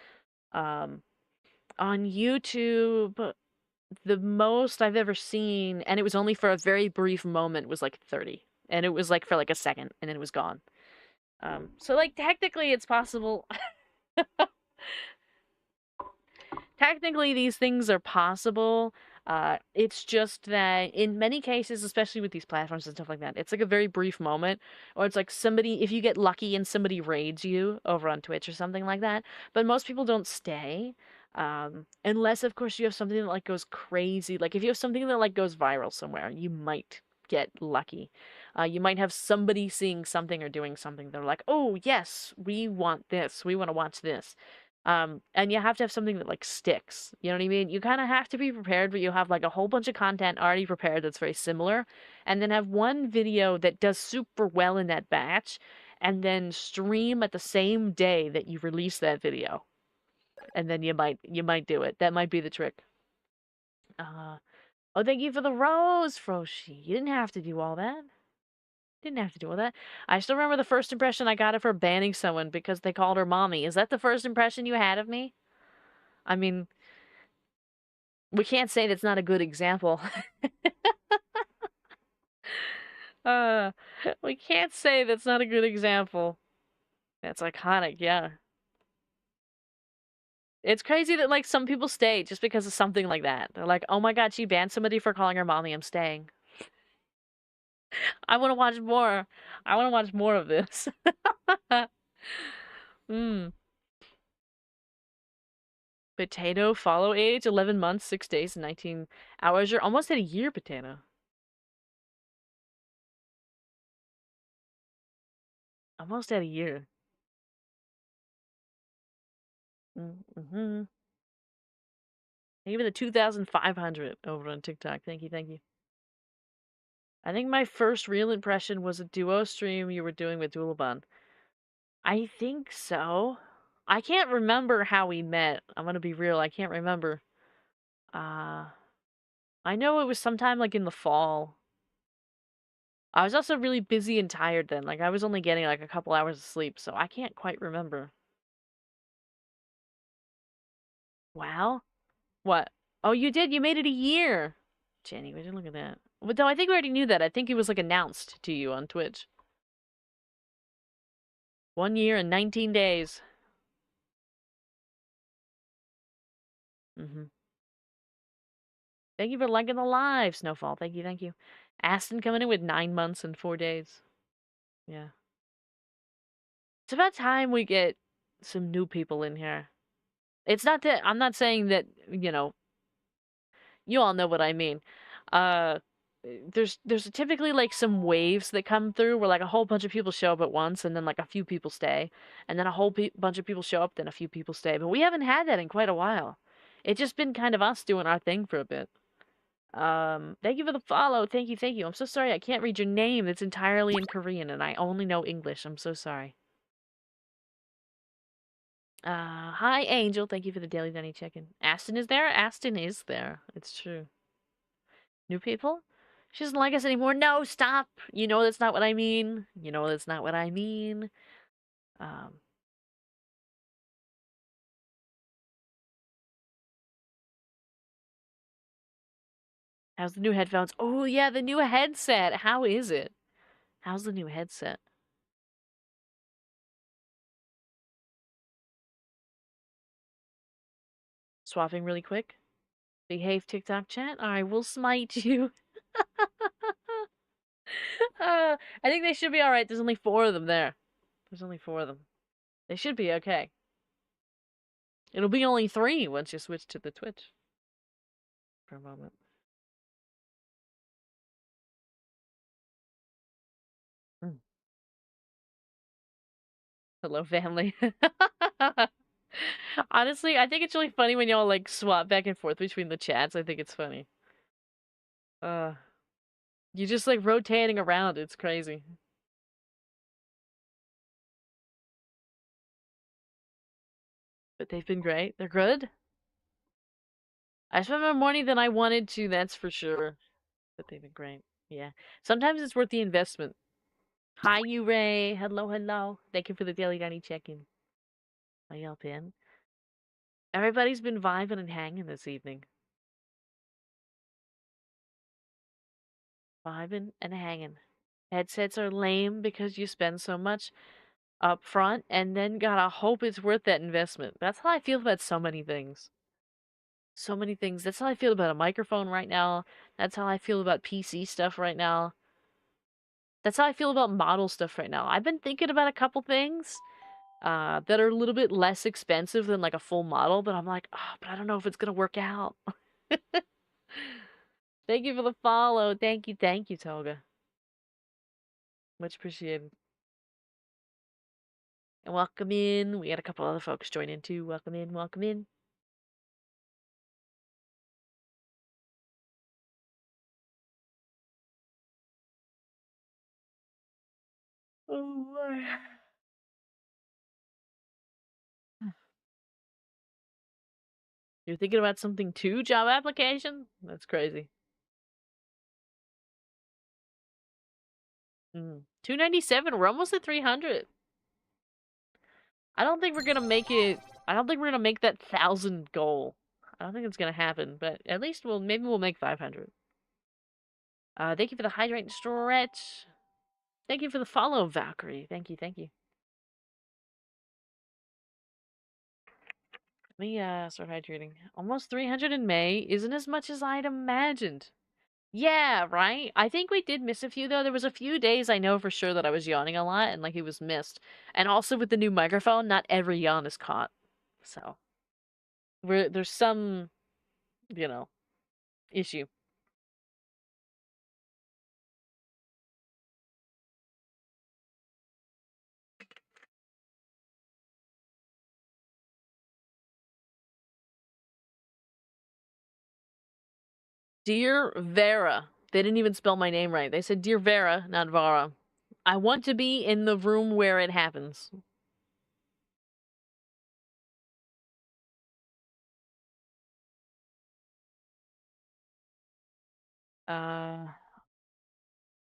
On YouTube, the most I've ever seen, and it was only for a very brief moment, was like 30. And it was like for like a second, and then it was gone. So like technically it's possible. Technically these things are possible. It's just that in many cases, especially with these platforms and stuff like that, it's like a very brief moment, or it's like somebody, if you get lucky and somebody raids you over on Twitch or something like that, but most people don't stay. Unless of course you have something that like goes crazy. Like if you have something that like goes viral somewhere, you might get lucky. You might have somebody seeing something or doing something. They're like, oh, yes, we want this. We want to watch this. And you have to have something that like sticks. You know what I mean? You kind of have to be prepared, but you have like a whole bunch of content already prepared that's very similar, and then have one video that does super well in that batch, and then stream at the same day that you release that video. And then you might do it. That might be the trick. Oh, thank you for the rose, Froshi. You didn't have to do all that. Didn't have to do all that. I still remember the first impression I got of her banning someone because they called her mommy. Is that the first impression you had of me? I mean, we can't say that's not a good example. uh, we can't say that's not a good example. That's iconic, yeah. It's crazy that like some people stay just because of something like that. They're like, "Oh my god, she banned somebody for calling her mommy. I'm staying." I want to watch more. I want to watch more of this. Hmm. Potato follow age 11 months, 6 days, and 19 hours. You're almost at a year, Potato. Almost at a year. Mm-hmm. Even the 2,500 over on TikTok. Thank you, thank you. I think my first real impression was a duo stream you were doing with Dulaban. I think so. I can't remember how we met. I'm gonna be real. I can't remember. Uh, I know it was sometime like in the fall. I was also really busy and tired then. Like I was only getting like a couple hours of sleep, so I can't quite remember. Wow. What? Oh, you did? You made it a year. Jenny, we didn't look at that. But though I think we already knew that. I think it was like announced to you on Twitch. 1 year and 19 days. Mm-hmm. Thank you for liking the live, Snowfall. Thank you, thank you. Aston coming in with 9 months and 4 days. Yeah. It's about time we get some new people in here. It's not that I'm not saying that, you all know what I mean. Uh there's typically like some waves that come through where like a whole bunch of people show up at once and then like a few people stay and then a whole bunch of people show up then a few people stay, but we haven't had that in quite a while. It's just been kind of us doing our thing for a bit. Thank you for the follow. Thank you, thank you. I'm so sorry I can't read your name. It's entirely in Korean and I only know English. I'm so sorry. Hi Angel. Thank you for the daily Denny check-in. Aston is there? Aston is there. It's true. New people? She doesn't like us anymore. No, stop. You know that's not what I mean. You know that's not what I mean. Um, how's the new headphones? Oh yeah, the new headset. How is it? How's the new headset? Swapping really quick. Behave TikTok chat. I will smite you. I think they should be alright. There's only 4 of them there. There's only 4 of them. They should be okay. It'll be only 3 once you switch to the Twitch. For a moment. Mm. Hello, family. Honestly, I think it's really funny when y'all like swap back and forth between the chats. I think it's funny. Uh, you just like rotating around. It's crazy. But they've been great. They're good. I spent more money than I wanted to, that's for sure. But they've been great. Yeah. Sometimes it's worth the investment. Hi, you Ray. Hello, hello. Thank you for the daily Danny check-in. How y'all been? Everybody's been vibing and hanging this evening. Vibing and hanging. Headsets are lame because you spend so much up front and then gotta hope it's worth that investment. That's how I feel about so many things. So many things. That's how I feel about a microphone right now. That's how I feel about PC stuff right now. That's how I feel about model stuff right now. I've been thinking about a couple things that are a little bit less expensive than like a full model, but I'm like, oh, but I don't know if it's gonna work out. Thank you for the follow. Thank you, Toga. Much appreciated. And welcome in. We got a couple other folks join in too. Welcome in, welcome in. Oh boy. You're thinking about something too, job application? That's crazy. 297. We're almost at 300. I don't think we're gonna make it. I don't think we're gonna make that 1,000 goal. I don't think it's gonna happen, but at least maybe we'll make 500. Thank you for the hydrate and stretch. Thank you for the follow, Valkyrie. Thank you, thank you. Let me start hydrating. Almost 300 in May isn't as much as I'd imagined. Yeah, right? I think we did miss a few though. There was a few days I know for sure that I was yawning a lot and like it was missed. And also with the new microphone, not every yawn is caught. So there's some, you know, issue. Dear Vera. They didn't even spell my name right. They said Dear Vera, not Vara. I want to be in the room where it happens. Vara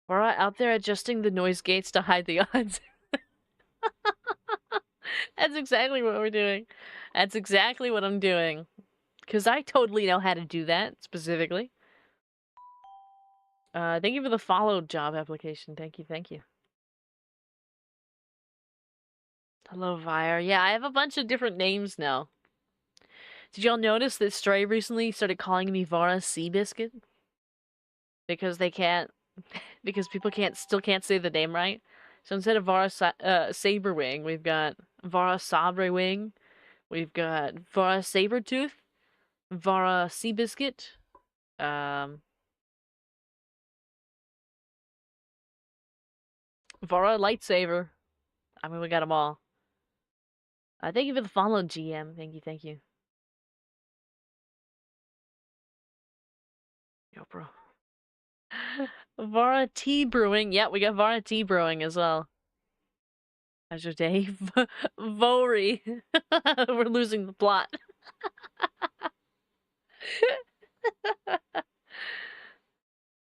out there adjusting the noise gates to hide the odds. That's exactly what we're doing. That's exactly what I'm doing. Because I totally know how to do that, specifically. Thank you for the follow job application. Thank you, thank you. Hello, Vire. Yeah, I have a bunch of different names now. Did y'all notice that Stray recently started calling me Vara Seabiscuit? Because they can't... because people still can't say the name right. So instead of Vara Saberwing, we've got Vara Sabrewing, we've got Vara Sabertooth, Vara Seabiscuit, Vara Lightsaber. I mean, we got them all. Thank you for the follow, GM. Thank you, thank you. Yo, bro. Vara Tea Brewing. Yeah, we got Vara Tea Brewing as well. How's your day? Vori. We're losing the plot.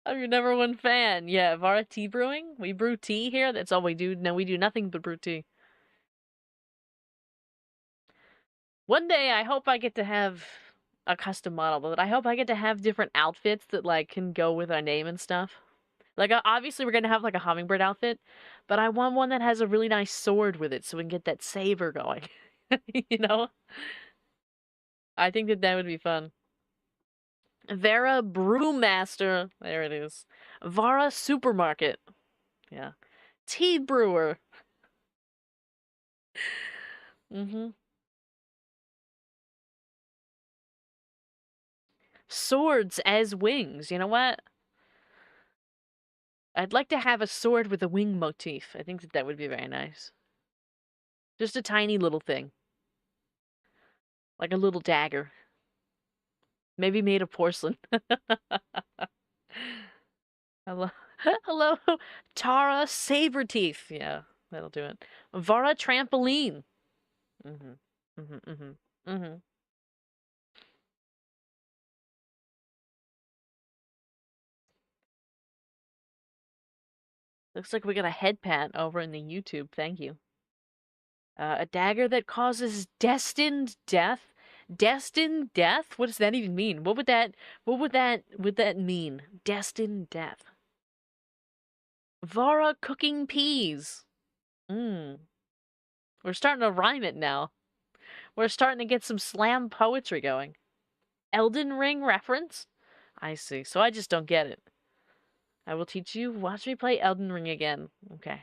I'm your number one fan. Yeah, Vara Tea Brewing. We brew tea here. That's all we do. No, we do nothing but brew tea. One day, I hope I get to have a custom model, but I hope I get to have different outfits that like can go with our name and stuff. Like obviously we're gonna have like a hummingbird outfit, but I want one that has a really nice sword with it so we can get that saber going. You know? I think that would be fun. Vera Brewmaster. There it is. Vara Supermarket. Yeah. Tea Brewer. Mm-hmm. Swords as wings. You know what? I'd like to have a sword with a wing motif. I think that would be very nice. Just a tiny little thing. Like a little dagger. Maybe made of porcelain. Hello. Hello. Tara Saberteeth. Yeah, that'll do it. Vara Trampoline. Mm-hmm. Mm-hmm. Mm-hmm. Mm-hmm. Looks like we got a head pat over in the YouTube. Thank you. A dagger that causes destined death. Destined death? What does that even mean? What would that mean? Destined death. Vara cooking peas. Mmm. We're starting to rhyme it now. We're starting to get some slam poetry going. Elden Ring reference? I see. So I just don't get it. I will teach you. Watch me play Elden Ring again. Okay.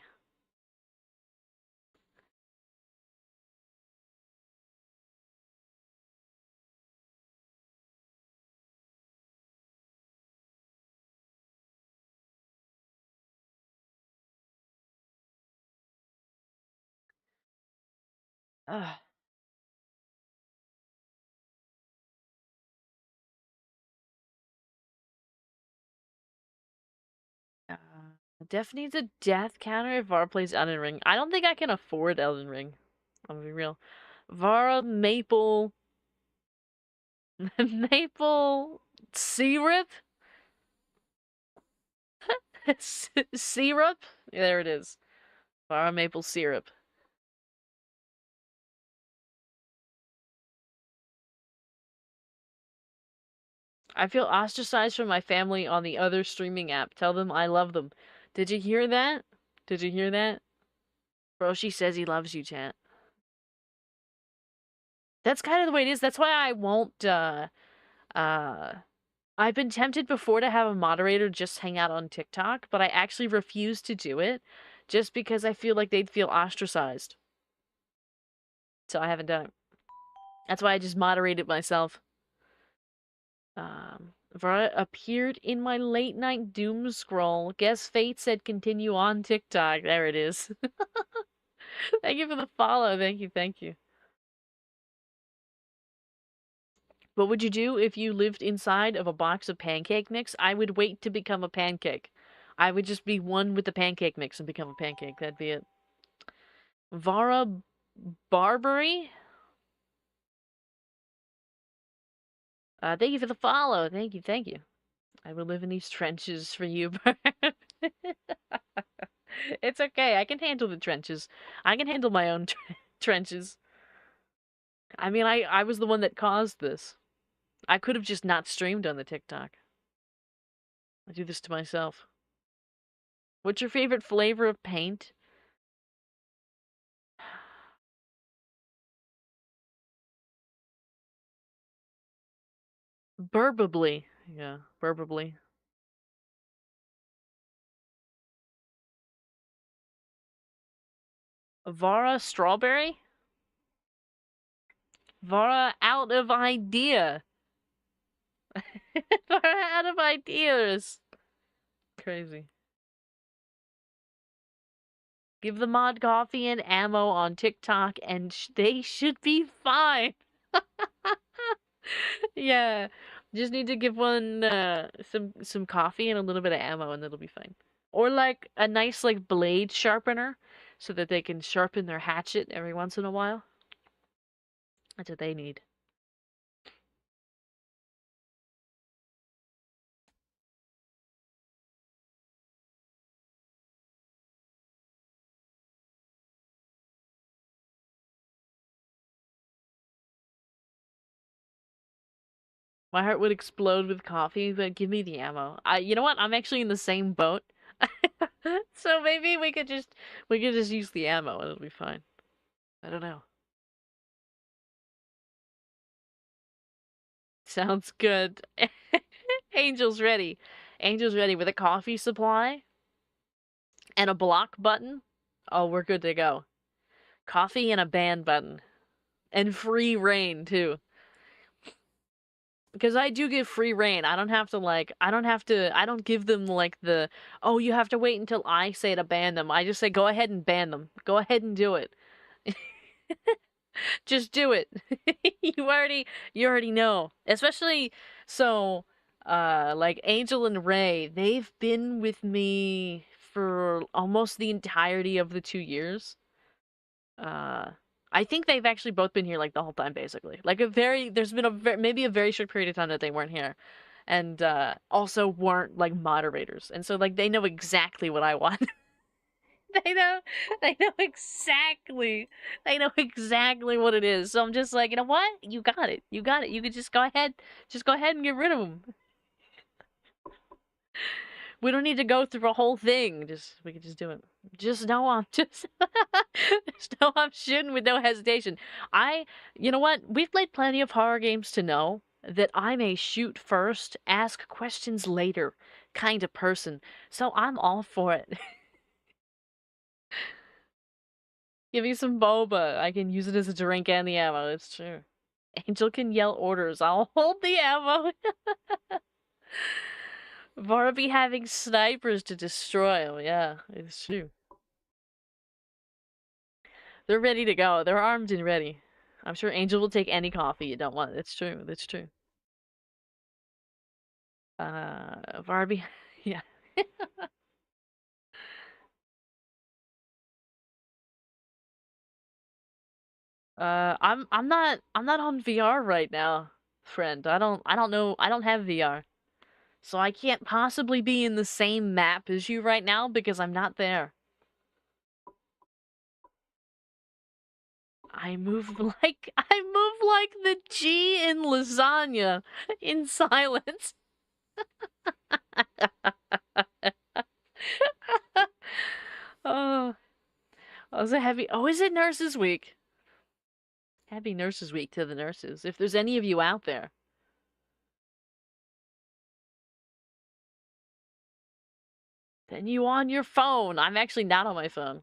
Ugh. Uh, Def needs a death counter if Vara plays Elden Ring. I don't think I can afford Elden Ring. I'll be real. Vara Maple Maple syrup? Syrup? There it is. Vara maple syrup. I feel ostracized from my family on the other streaming app. Tell them I love them. Did you hear that? Did you hear that? Roshi says he loves you, chat. That's kind of the way it is. That's why I won't, I've been tempted before to have a moderator just hang out on TikTok, but I actually refuse to do it just because I feel like they'd feel ostracized. So I haven't done it. That's why I just moderated myself. Vara appeared in my late night doom scroll. Guess Fate said continue on TikTok. There it is. Thank you for the follow. Thank you, thank you. What would you do if you lived inside of a box of pancake mix? I would wait to become a pancake. I would just be one with the pancake mix and become a pancake. That'd be it. Vara Barbary? Thank you for the follow. Thank you, thank you. I will live in these trenches for you, It's okay. I can handle the trenches. I can handle my own trenches. I mean, I was the one that caused this. I could have just not streamed on the TikTok. I do this to myself. What's your favorite flavor of paint? Burbably. Yeah, burbably. Vara strawberry? Vara out of idea. Vara out of ideas. Crazy. Give the mod coffee and ammo on TikTok and they should be fine. Yeah. Just need to give one some coffee and a little bit of ammo and it'll be fine. Or like a nice like blade sharpener so that they can sharpen their hatchet every once in a while. That's what they need. My heart would explode with coffee, but give me the ammo. You know what? I'm actually in the same boat. So maybe we could just use the ammo and it'll be fine. I don't know. Sounds good. Angel's ready. Angel's ready with a coffee supply and a block button. Oh, we're good to go. Coffee and a ban button. And free reign too. Because I do give free reign. I don't have to I don't give them like the, oh, you have to wait until I say to ban them. I just say, go ahead and ban them. Go ahead and do it. Just do it. You already know. Especially, so, like Angel and Ray, they've been with me for almost the entirety of the 2 years. I think they've actually both been here like the whole time, basically. Like there's been maybe a very short period of time that they weren't here, and also weren't like moderators, and so like they know exactly what I want. they know, they know exactly what it is. So I'm just like, you know what? You got it. You got it. You could just go ahead and get rid of them. We don't need to go through a whole thing. We could just do it. Just know I'm just know I'm shooting with no hesitation. You know what? We've played plenty of horror games to know that I'm a shoot first, ask questions later kind of person. So I'm all for it. Give me some boba. I can use it as a drink and the ammo. It's true. Angel can yell orders. I'll hold the ammo. Vara be having snipers to destroy him. Yeah, it's true. They're ready to go. They're armed and ready. I'm sure Angel will take any coffee you don't want. It's true. That's true. Barbie. Yeah. I'm not on VR right now, friend. I don't know. I don't have VR. So I can't possibly be in the same map as you right now because I'm not there. I move like the G in lasagna in silence. Oh, was it heavy? Oh, is it Nurses Week? Happy Nurses Week to the nurses. If there's any of you out there. Then you on your phone. I'm actually not on my phone.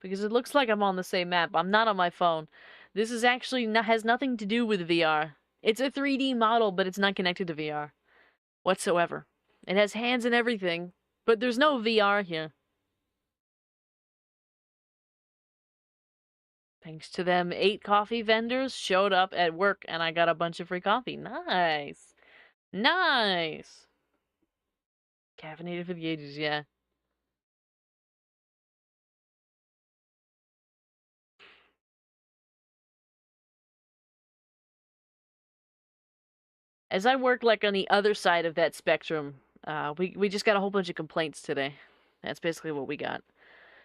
Because it looks like I'm on the same map. I'm not on my phone. This is actually has nothing to do with VR. It's a 3D model, but it's not connected to VR whatsoever. It has hands and everything, but there's no VR here. Thanks to them, 8 coffee vendors showed up at work and I got a bunch of free coffee. Nice. Nice. Caffeinated for the ages, yeah. As I work like on the other side of that spectrum, we just got a whole bunch of complaints today. That's basically what we got.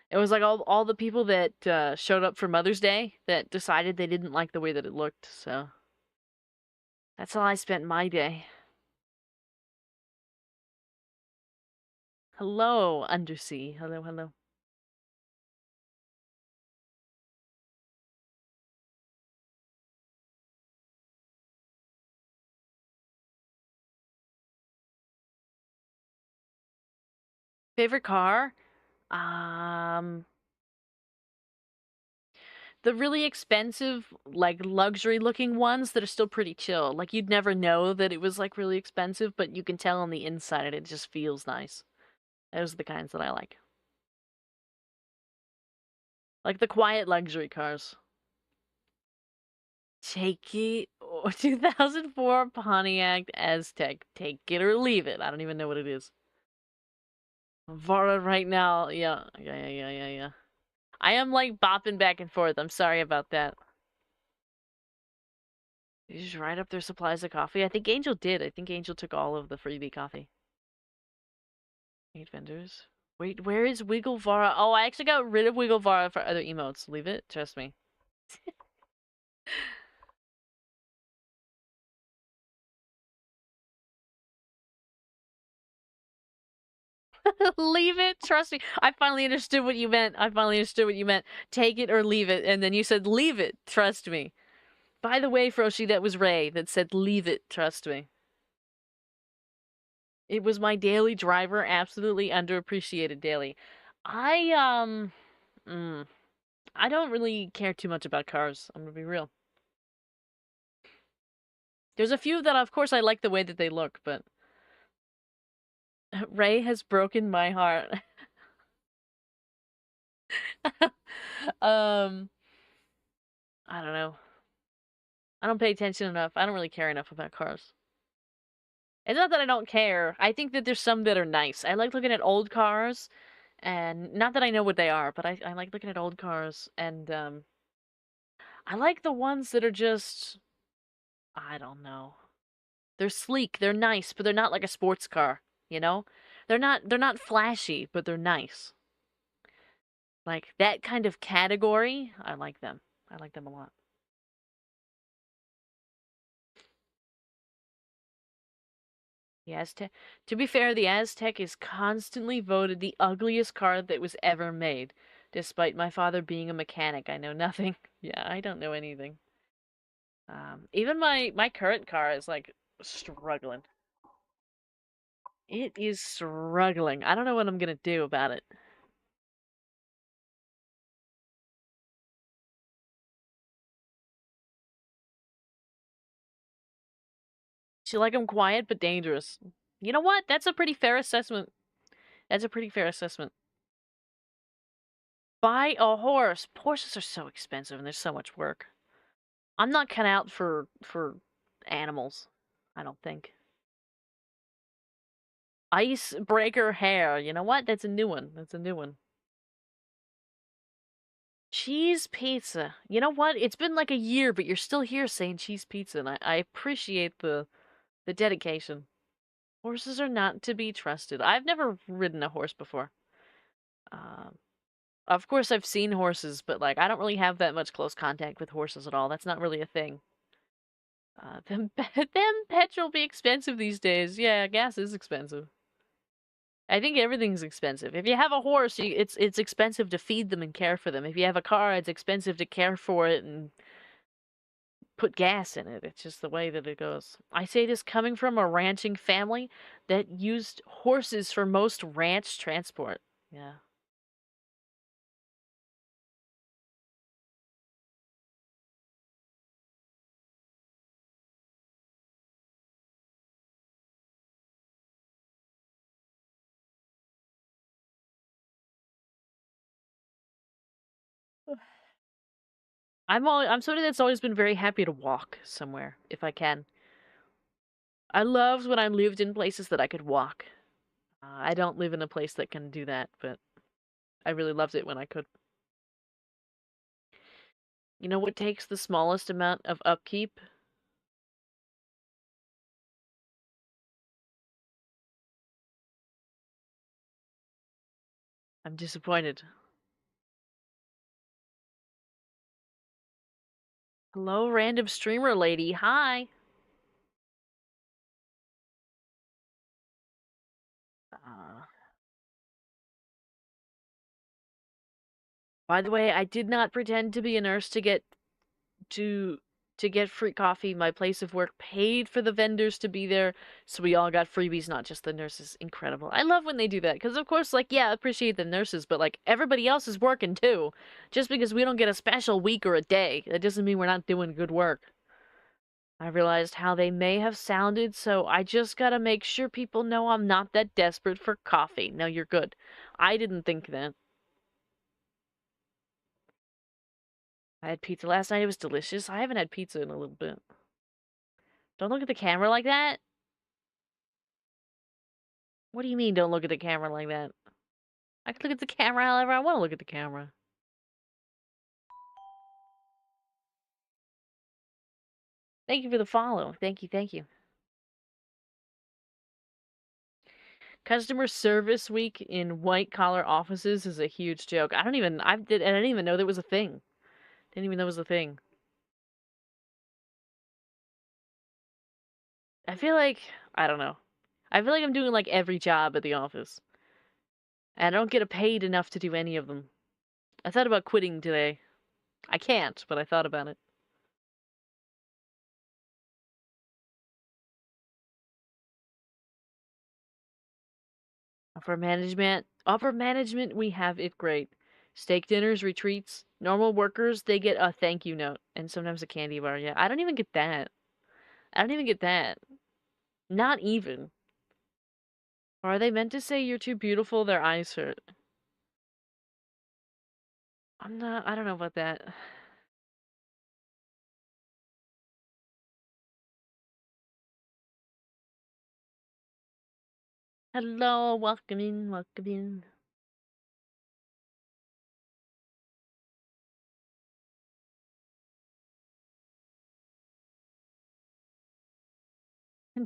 It was like all the people that showed up for Mother's Day that decided they didn't like the way that it looked. So that's how I spent my day. Hello, Undersea. Hello, hello. Favorite car? Um, the really expensive, like luxury looking ones that are still pretty chill. Like you'd never know that it was like really expensive, but you can tell on the inside it just feels nice. Those are the kinds that I like. Like the quiet luxury cars. Take it. 2004 Pontiac Aztec. Take it or leave it. I don't even know what it is. Vara right now. Yeah. I am like bopping back and forth. I'm sorry about that. Did you just write up their supplies of coffee? I think Angel did. I think Angel took all of the freebie coffee. 8 vendors. Wait, where is Wiggle Vara? Oh, I actually got rid of Wiggle Vara for other emotes. Leave it. Trust me. Leave it. Trust me. I finally understood what you meant. Take it or leave it. And then you said, leave it. Trust me. By the way, Froshi, that was Ray that said, leave it. Trust me. It was my daily driver. Absolutely underappreciated daily. I, I don't really care too much about cars. I'm gonna be real. There's a few that, of course, I like the way that they look, but Ray has broken my heart. um, I don't know. I don't pay attention enough. I don't really care enough about cars. It's not that I don't care. I think that there's some that are nice. I like looking at old cars, and not that I know what they are, but I like looking at old cars, and I like the ones that are just, I don't know. They're sleek, they're nice, but they're not like a sports car, you know? They're not flashy, but they're nice. Like that kind of category, I like them. I like them a lot. The Aztec. To be fair, the Aztec is constantly voted the ugliest car that was ever made. Despite my father being a mechanic, I know nothing. Yeah, I don't know anything. Even my current car is like struggling. It is struggling. I don't know what I'm gonna do about it. She like I'm quiet but dangerous. You know what? That's a pretty fair assessment. That's a pretty fair assessment. Buy a horse. Horses are so expensive and there's so much work. I'm not cut out for animals, I don't think. Icebreaker hair. You know what? That's a new one. That's a new one. Cheese pizza. You know what? It's been like a year, but you're still here saying cheese pizza, and I appreciate the dedication. Horses are not to be trusted. I've never ridden a horse before. Um, of course, I've seen horses, but like I don't really have that much close contact with horses at all. That's not really a thing. Them petrol be expensive these days. Yeah, gas is expensive. I think everything's expensive. If you have a horse, it's expensive to feed them and care for them. If you have a car, it's expensive to care for it and put gas in it. It's just the way that it goes. I say this coming from a ranching family that used horses for most ranch transport. Yeah. I'm somebody that's always been very happy to walk somewhere if I can. I loved when I lived in places that I could walk. I don't live in a place that can do that, but I really loved it when I could. You know what takes the smallest amount of upkeep? I'm disappointed. Hello, random streamer lady. Hi. Uh, by the way, I did not pretend to be a nurse to to get free coffee. My place of work paid for the vendors to be there, so we all got freebies, not just the nurses. Incredible. I love when they do that because, of course, like yeah, I appreciate the nurses, but like everybody else is working too. Just because we don't get a special week or a day, that doesn't mean we're not doing good work. I realized how they may have sounded, so I just gotta make sure people know I'm not that desperate for coffee. No, you're good. I didn't think that. I had pizza last night. It was delicious. I haven't had pizza in a little bit. Don't look at the camera like that. What do you mean, don't look at the camera like that? I can look at the camera however I want to look at the camera. Thank you for the follow. Thank you, thank you. Customer service week in white collar offices is a huge joke. I didn't even know that was a thing. Didn't even know it was a thing. I feel like I don't know. I feel like I'm doing like every job at the office. And I don't get paid enough to do any of them. I thought about quitting today. I can't, but I thought about it. Upper management, we have it great. Steak dinners, retreats. Normal workers, they get a thank you note and sometimes a candy bar. Yeah, I don't even get that. I don't even get that. Not even. Or are they meant to say you're too beautiful? Their eyes hurt. I don't know about that. Hello, welcome in, welcome in.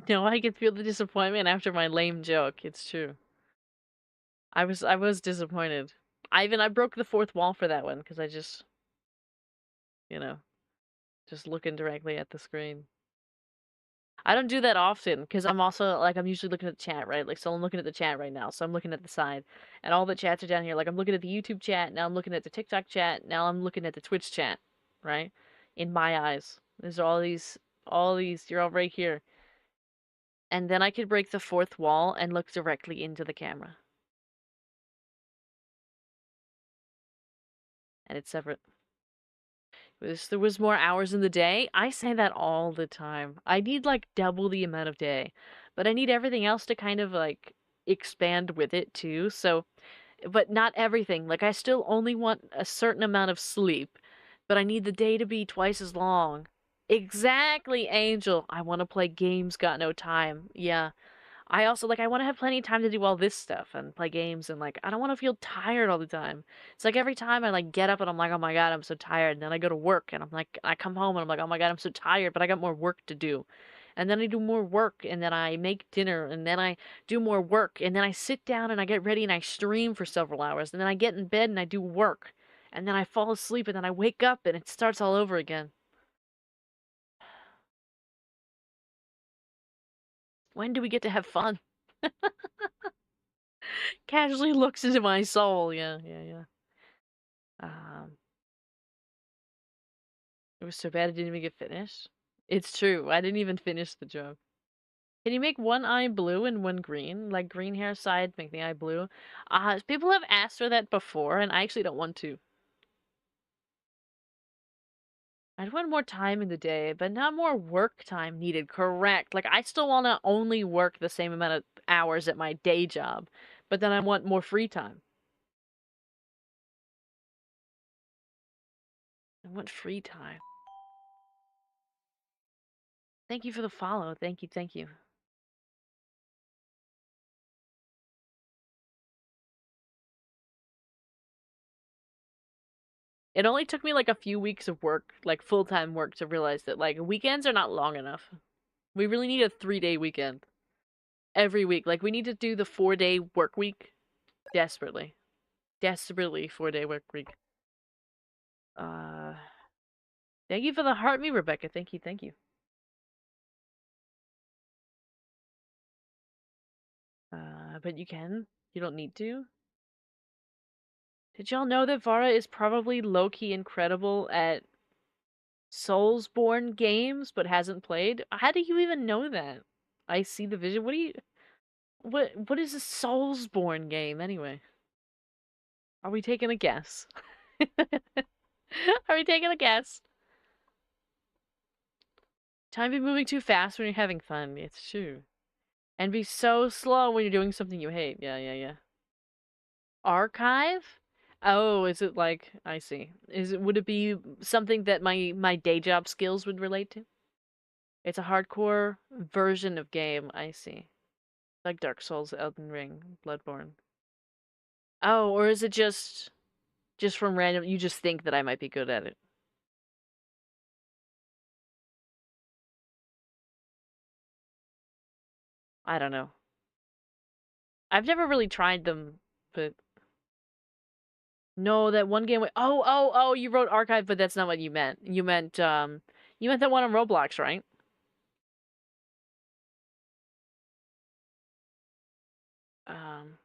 No, I can feel the disappointment after my lame joke. It's true. I was disappointed. I broke the fourth wall for that one because I just, you know, just looking directly at the screen. I don't do that often because I'm also like I'm usually looking at the chat, right? Like so I'm looking at the chat right now. So I'm looking at the side and all the chats are down here. Like I'm looking at the YouTube chat, now I'm looking at the TikTok chat, now I'm looking at the Twitch chat, right? In my eyes. There's all these you're all right here. And then I could break the fourth wall and look directly into the camera. And it's separate. There was more hours in the day. I say that all the time. I need like double the amount of day, but I need everything else to kind of like expand with it too. So but not everything. Like, I still only want a certain amount of sleep, but I need the day to be twice as long. Exactly, Angel. I want to play games, got no time. Yeah. I also, like, I want to have plenty of time to do all this stuff and play games, and, like, I don't want to feel tired all the time. It's like every time I, like, get up and I'm like, oh my God, I'm so tired. And then I go to work and I'm like, I come home and I'm like, oh my God, I'm so tired, but I got more work to do. And then I do more work, and then I make dinner, and then I do more work, and then I sit down and I get ready and I stream for several hours, and then I get in bed and I do work, and then I fall asleep, and then I wake up and it starts all over again. When do we get to have fun? Casually looks into my soul. Yeah, yeah, yeah. It was so bad it didn't even get finished. It's true. I didn't even finish the joke. Can you make one eye blue and one green? Like green hair side, make the eye blue? People have asked for that before, and I actually don't want to. I'd want more time in the day, but not more work time needed. Correct. Like, I still want to only work the same amount of hours at my day job, but then I want more free time. I want free time. Thank you for the follow. Thank you, thank you. It only took me like a few weeks of work, like full-time work, to realize that like weekends are not long enough. We really need a 3-day weekend every week. Like we need to do the 4-day work week desperately. Desperately 4-day work week. Thank you for the heart me, Rebecca. Thank you, thank you. But you can. You don't need to. Did y'all know that Vara is probably low-key incredible at Soulsborne games, but hasn't played? How do you even know that? I see the vision. What is a Soulsborne game anyway? Are we taking a guess? Are we taking a guess? Time be moving too fast when you're having fun. It's true. And be so slow when you're doing something you hate. Yeah, yeah, yeah. Archive? Oh, is it like I see. Would it be something that my day job skills would relate to? It's a hardcore version of game, I see. Like Dark Souls, Elden Ring, Bloodborne. Oh, or is it just from random you just think that I might be good at it? I don't know. I've never really tried them, but no, that one game. Oh! You wrote archive, but that's not what you meant. You meant that one on Roblox, right? Um,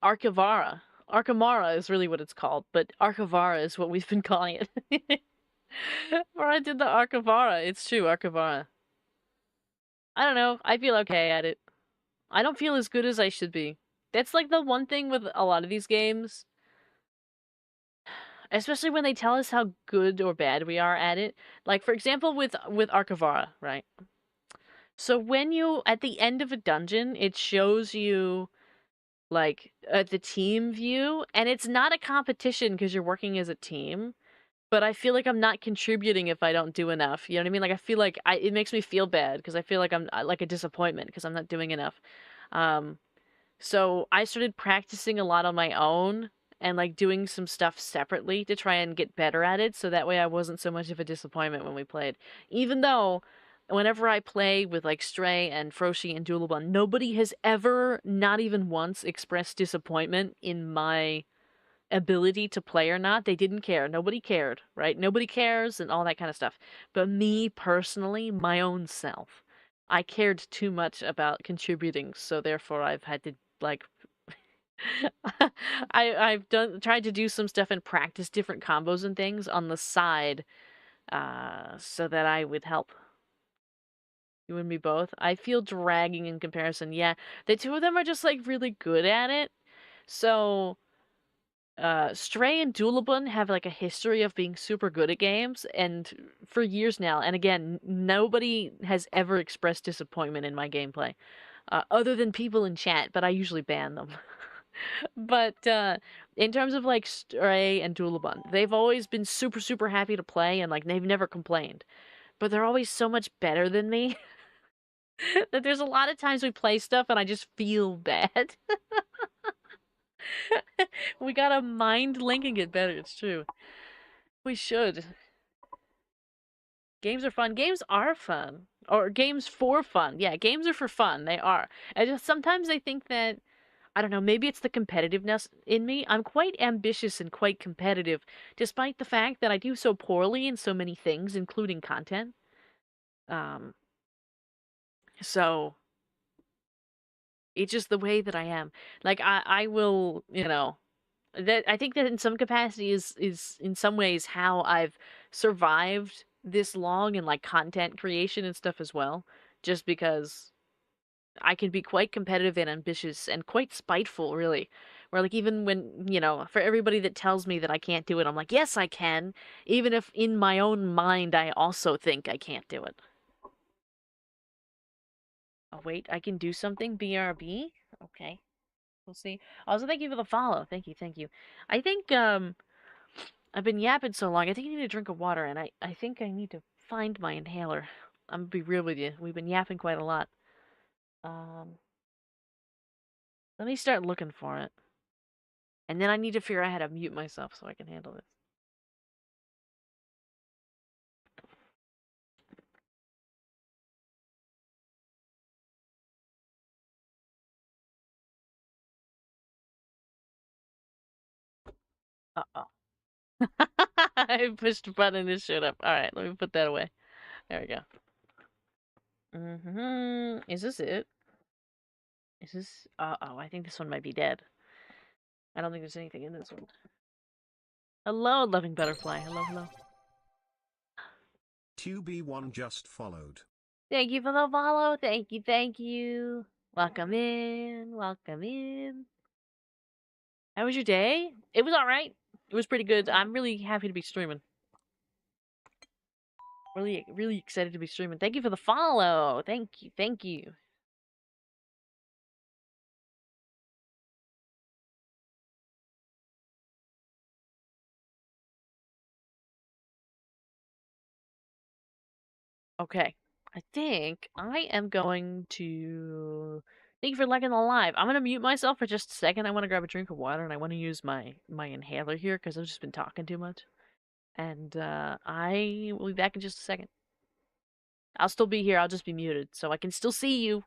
Archivara. Archimara is really what it's called, but Archivara is what we've been calling it. Where I did the Archivara, it's true, Archivara. I don't know. I feel okay at it. I don't feel as good as I should be. That's like the one thing with a lot of these games. Especially when they tell us how good or bad we are at it. Like for example with Archivara, right? So when you at the end of a dungeon, it shows you like the team view, and it's not a competition because you're working as a team. But I feel like I'm not contributing if I don't do enough. You know what I mean? Like I feel like it makes me feel bad because I feel like I'm like a disappointment because I'm not doing enough. Um, so I started practicing a lot on my own and like doing some stuff separately to try and get better at it so that way I wasn't so much of a disappointment when we played. Even though whenever I play with like Stray and Froshi and Doolabun, nobody has ever, not even once, expressed disappointment in my ability to play or not. They didn't care. Nobody cared, right? Nobody cares and all that kind of stuff. But me personally, my own self, I cared too much about contributing, so therefore I've had to like I've tried to do some stuff and practice different combos and things on the side so that I would help. You and me both. I feel dragging in comparison. Yeah, the two of them are just like really good at it. So Stray and Doolabun have like a history of being super good at games and for years now. And again, nobody has ever expressed disappointment in my gameplay. Other than people in chat, but I usually ban them. But in terms of like Stray and Dulabun, they've always been super, super happy to play and like they've never complained. But they're always so much better than me that there's a lot of times we play stuff and I just feel bad. We gotta mind link and get better, it's true. We should. Games are fun. Games are fun. Or games for fun. Yeah, games are for fun. They are. I just sometimes I think that I don't know, maybe it's the competitiveness in me. I'm quite ambitious and quite competitive, despite the fact that I do so poorly in so many things, including content. Um, so it's just the way that I am. Like I will, that I think that in some capacity is in some ways how I've survived this long in like content creation and stuff as well. Just because I can be quite competitive and ambitious and quite spiteful, really. Where like even when, for everybody that tells me that I can't do it, I'm like, yes, I can, even if in my own mind I also think I can't do it. Oh wait, I can do something, BRB? Okay. We'll see. Also, thank you for the follow. Thank you, thank you. I think I've been yapping so long. I think I need a drink of water, and I think I need to find my inhaler. I'm gonna be real with you. We've been yapping quite a lot. Um, Let me start looking for it, and then I need to figure out how to mute myself so I can handle this. Uh-oh. I pushed the button and it showed up. All right, let me put that away. There we go. Is this it? Is this? Uh-oh, I think this one might be dead. I don't think there's anything in this one. Hello, loving butterfly. Hello, hello. QB1 just followed. Thank you for the follow. Thank you, thank you. Welcome in. Welcome in. How was your day? It was alright. It was pretty good. I'm really happy to be streaming. Really, really excited to be streaming. Thank you for the follow. Thank you, thank you. Okay. I think I am going to thank you for liking the live. I'm gonna mute myself for just a second. I want to grab a drink of water and I want to use my inhaler here because I've just been talking too much. And I will be back in just a second. I'll still be here. I'll just be muted, so I can still see you.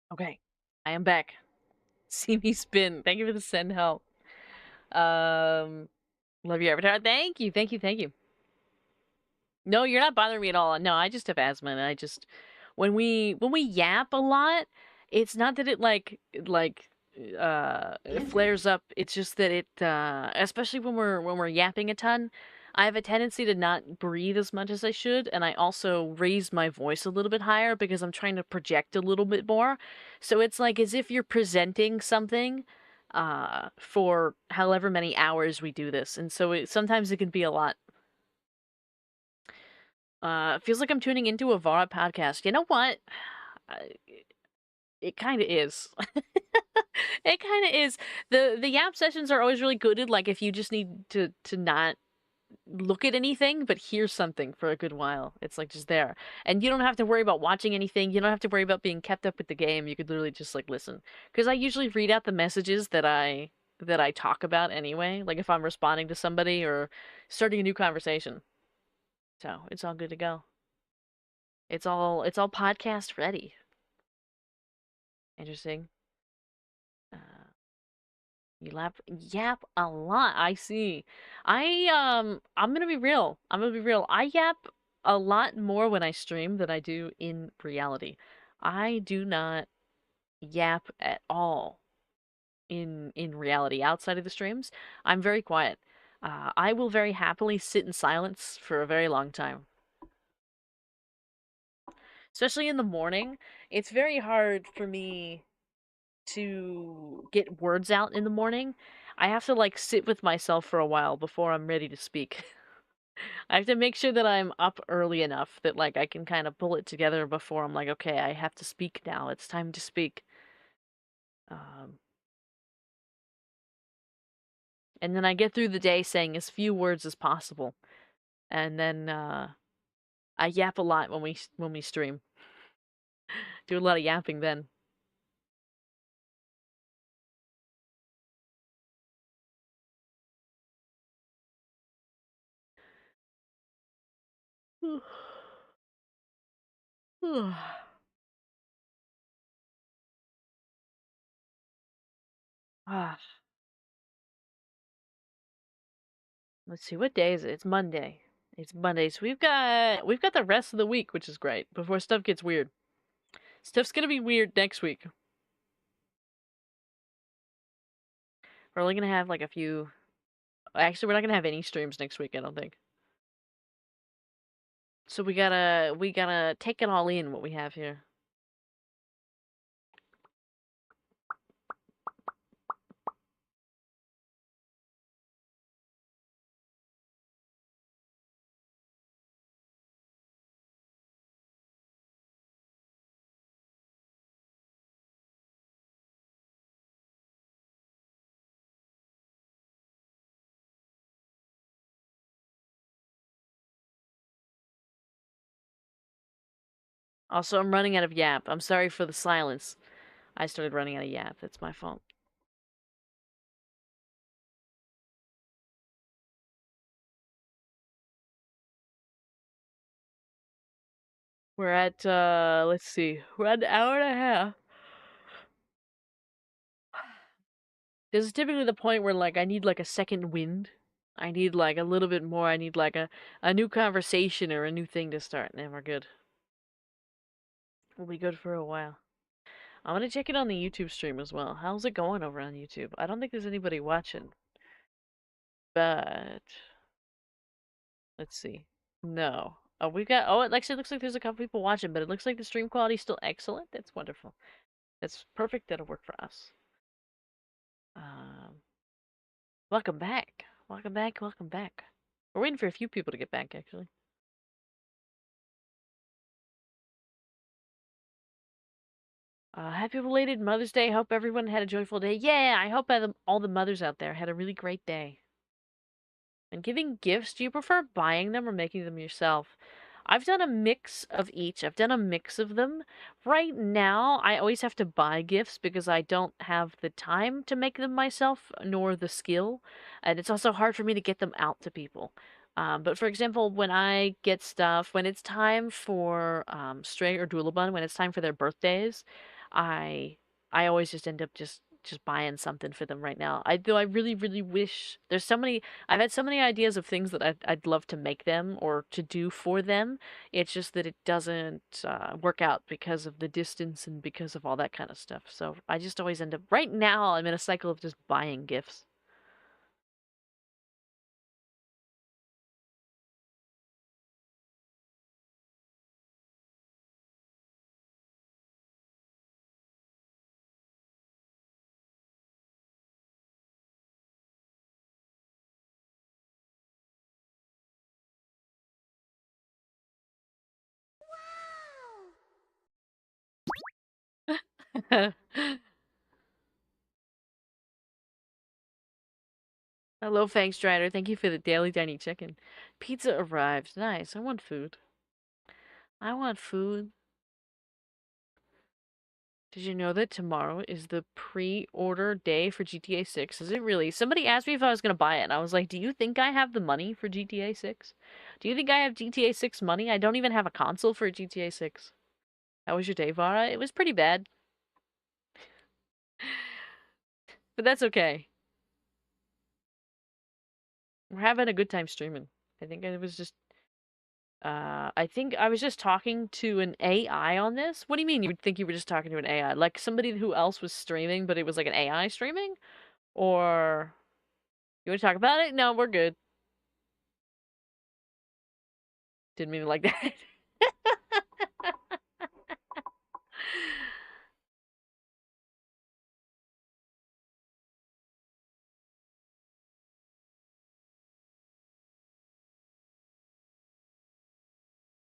Okay, I am back. See me spin. Thank you for the send help. Love your avatar. Thank you, thank you, thank you. No, you're not bothering me at all. No, I just have asthma, and I just when we yap a lot, it's not that it it flares up. It's just that it especially when we're yapping a ton, I have a tendency to not breathe as much as I should, and I also raise my voice a little bit higher because I'm trying to project a little bit more. So it's like as if you're presenting something for however many hours we do this. And so sometimes it can be a lot. Feels like I'm tuning into a Vara podcast. You know what? It kind of is. It kind of is. The Yap sessions are always really good at like if you just need to not look at anything but hear something for a good while. It's like just there. And you don't have to worry about watching anything. You don't have to worry about being kept up with the game. You could literally just like listen. Cuz I usually read out the messages that I talk about anyway, like if I'm responding to somebody or starting a new conversation. So, it's all good to go. It's all podcast ready. Interesting. You yap a lot. I see. I'm gonna be real. I'm gonna be real. I yap a lot more when I stream than I do in reality. I do not yap at all in reality outside of the streams. I'm very quiet. I will very happily sit in silence for a very long time. Especially in the morning, it's very hard for me to get words out in the morning. I have to like sit with myself for a while before I'm ready to speak. I have to make sure that I'm up early enough that like I can kind of pull it together before I'm like, okay, I have to speak now. It's time to speak. Um, and then I get through the day saying as few words as possible. And then I yap a lot when we stream. Do a lot of yapping then. Ah, let's see, what day is it? It's Monday. It's Monday, so we've got the rest of the week, which is great, before stuff gets weird. Stuff's gonna be weird next week. We're only gonna have like a few. Actually, we're not gonna have any streams next week, I don't think. So we gotta take it all in what we have here. Also, I'm running out of yap. I'm sorry for the silence. I started running out of yap. That's my fault. We're at let's see. We're at an hour and a half. This is typically the point where like I need like a second wind. I need like a little bit more. I need like a new conversation or a new thing to start, and then we're good. We'll be good for a while. I'm gonna check it on the YouTube stream as well. How's it going over on YouTube? I don't think there's anybody watching, but let's see. No. Oh, we've got. Oh, it actually looks like there's a couple people watching, but it looks like the stream quality's still excellent. That's wonderful. That's perfect. That'll work for us. Um, welcome back. Welcome back. Welcome back. We're waiting for a few people to get back, actually. Happy belated Mother's Day. Hope everyone had a joyful day. Yeah, I hope all the mothers out there had a really great day. And giving gifts, do you prefer buying them or making them yourself? I've done a mix of each. I've done a mix of them. Right now, I always have to buy gifts because I don't have the time to make them myself, nor the skill. And it's also hard for me to get them out to people. But for example, when I get stuff, when it's time for Stray or Doolabun, when it's time for their birthdays, I I always just end up just buying something for them right now. I really really wish there's so many. I've had so many ideas of things that I'd love to make them or to do for them. It's just that it doesn't work out because of the distance and because of all that kind of stuff. So I just always end up, right now, I'm in a cycle of just buying gifts. Hello, Fang Strider. Thank you for the daily tiny chicken. Pizza arrived. Nice. I want food. I want food. Did you know that tomorrow is the pre-order day for GTA 6? Is it really? Somebody asked me if I was going to buy it, and I was like, do you think I have the money for GTA 6? Do you think I have GTA 6 money? I don't even have a console for GTA 6. How was your day, Vara? It was pretty bad. But that's okay. We're having a good time streaming. I think I was just I think I was just talking to an AI on this. What do you mean you would think you were just talking to an AI? Like somebody who else was streaming, but it was like an AI streaming? Or you want to talk about it? No, we're good. Didn't mean it like that.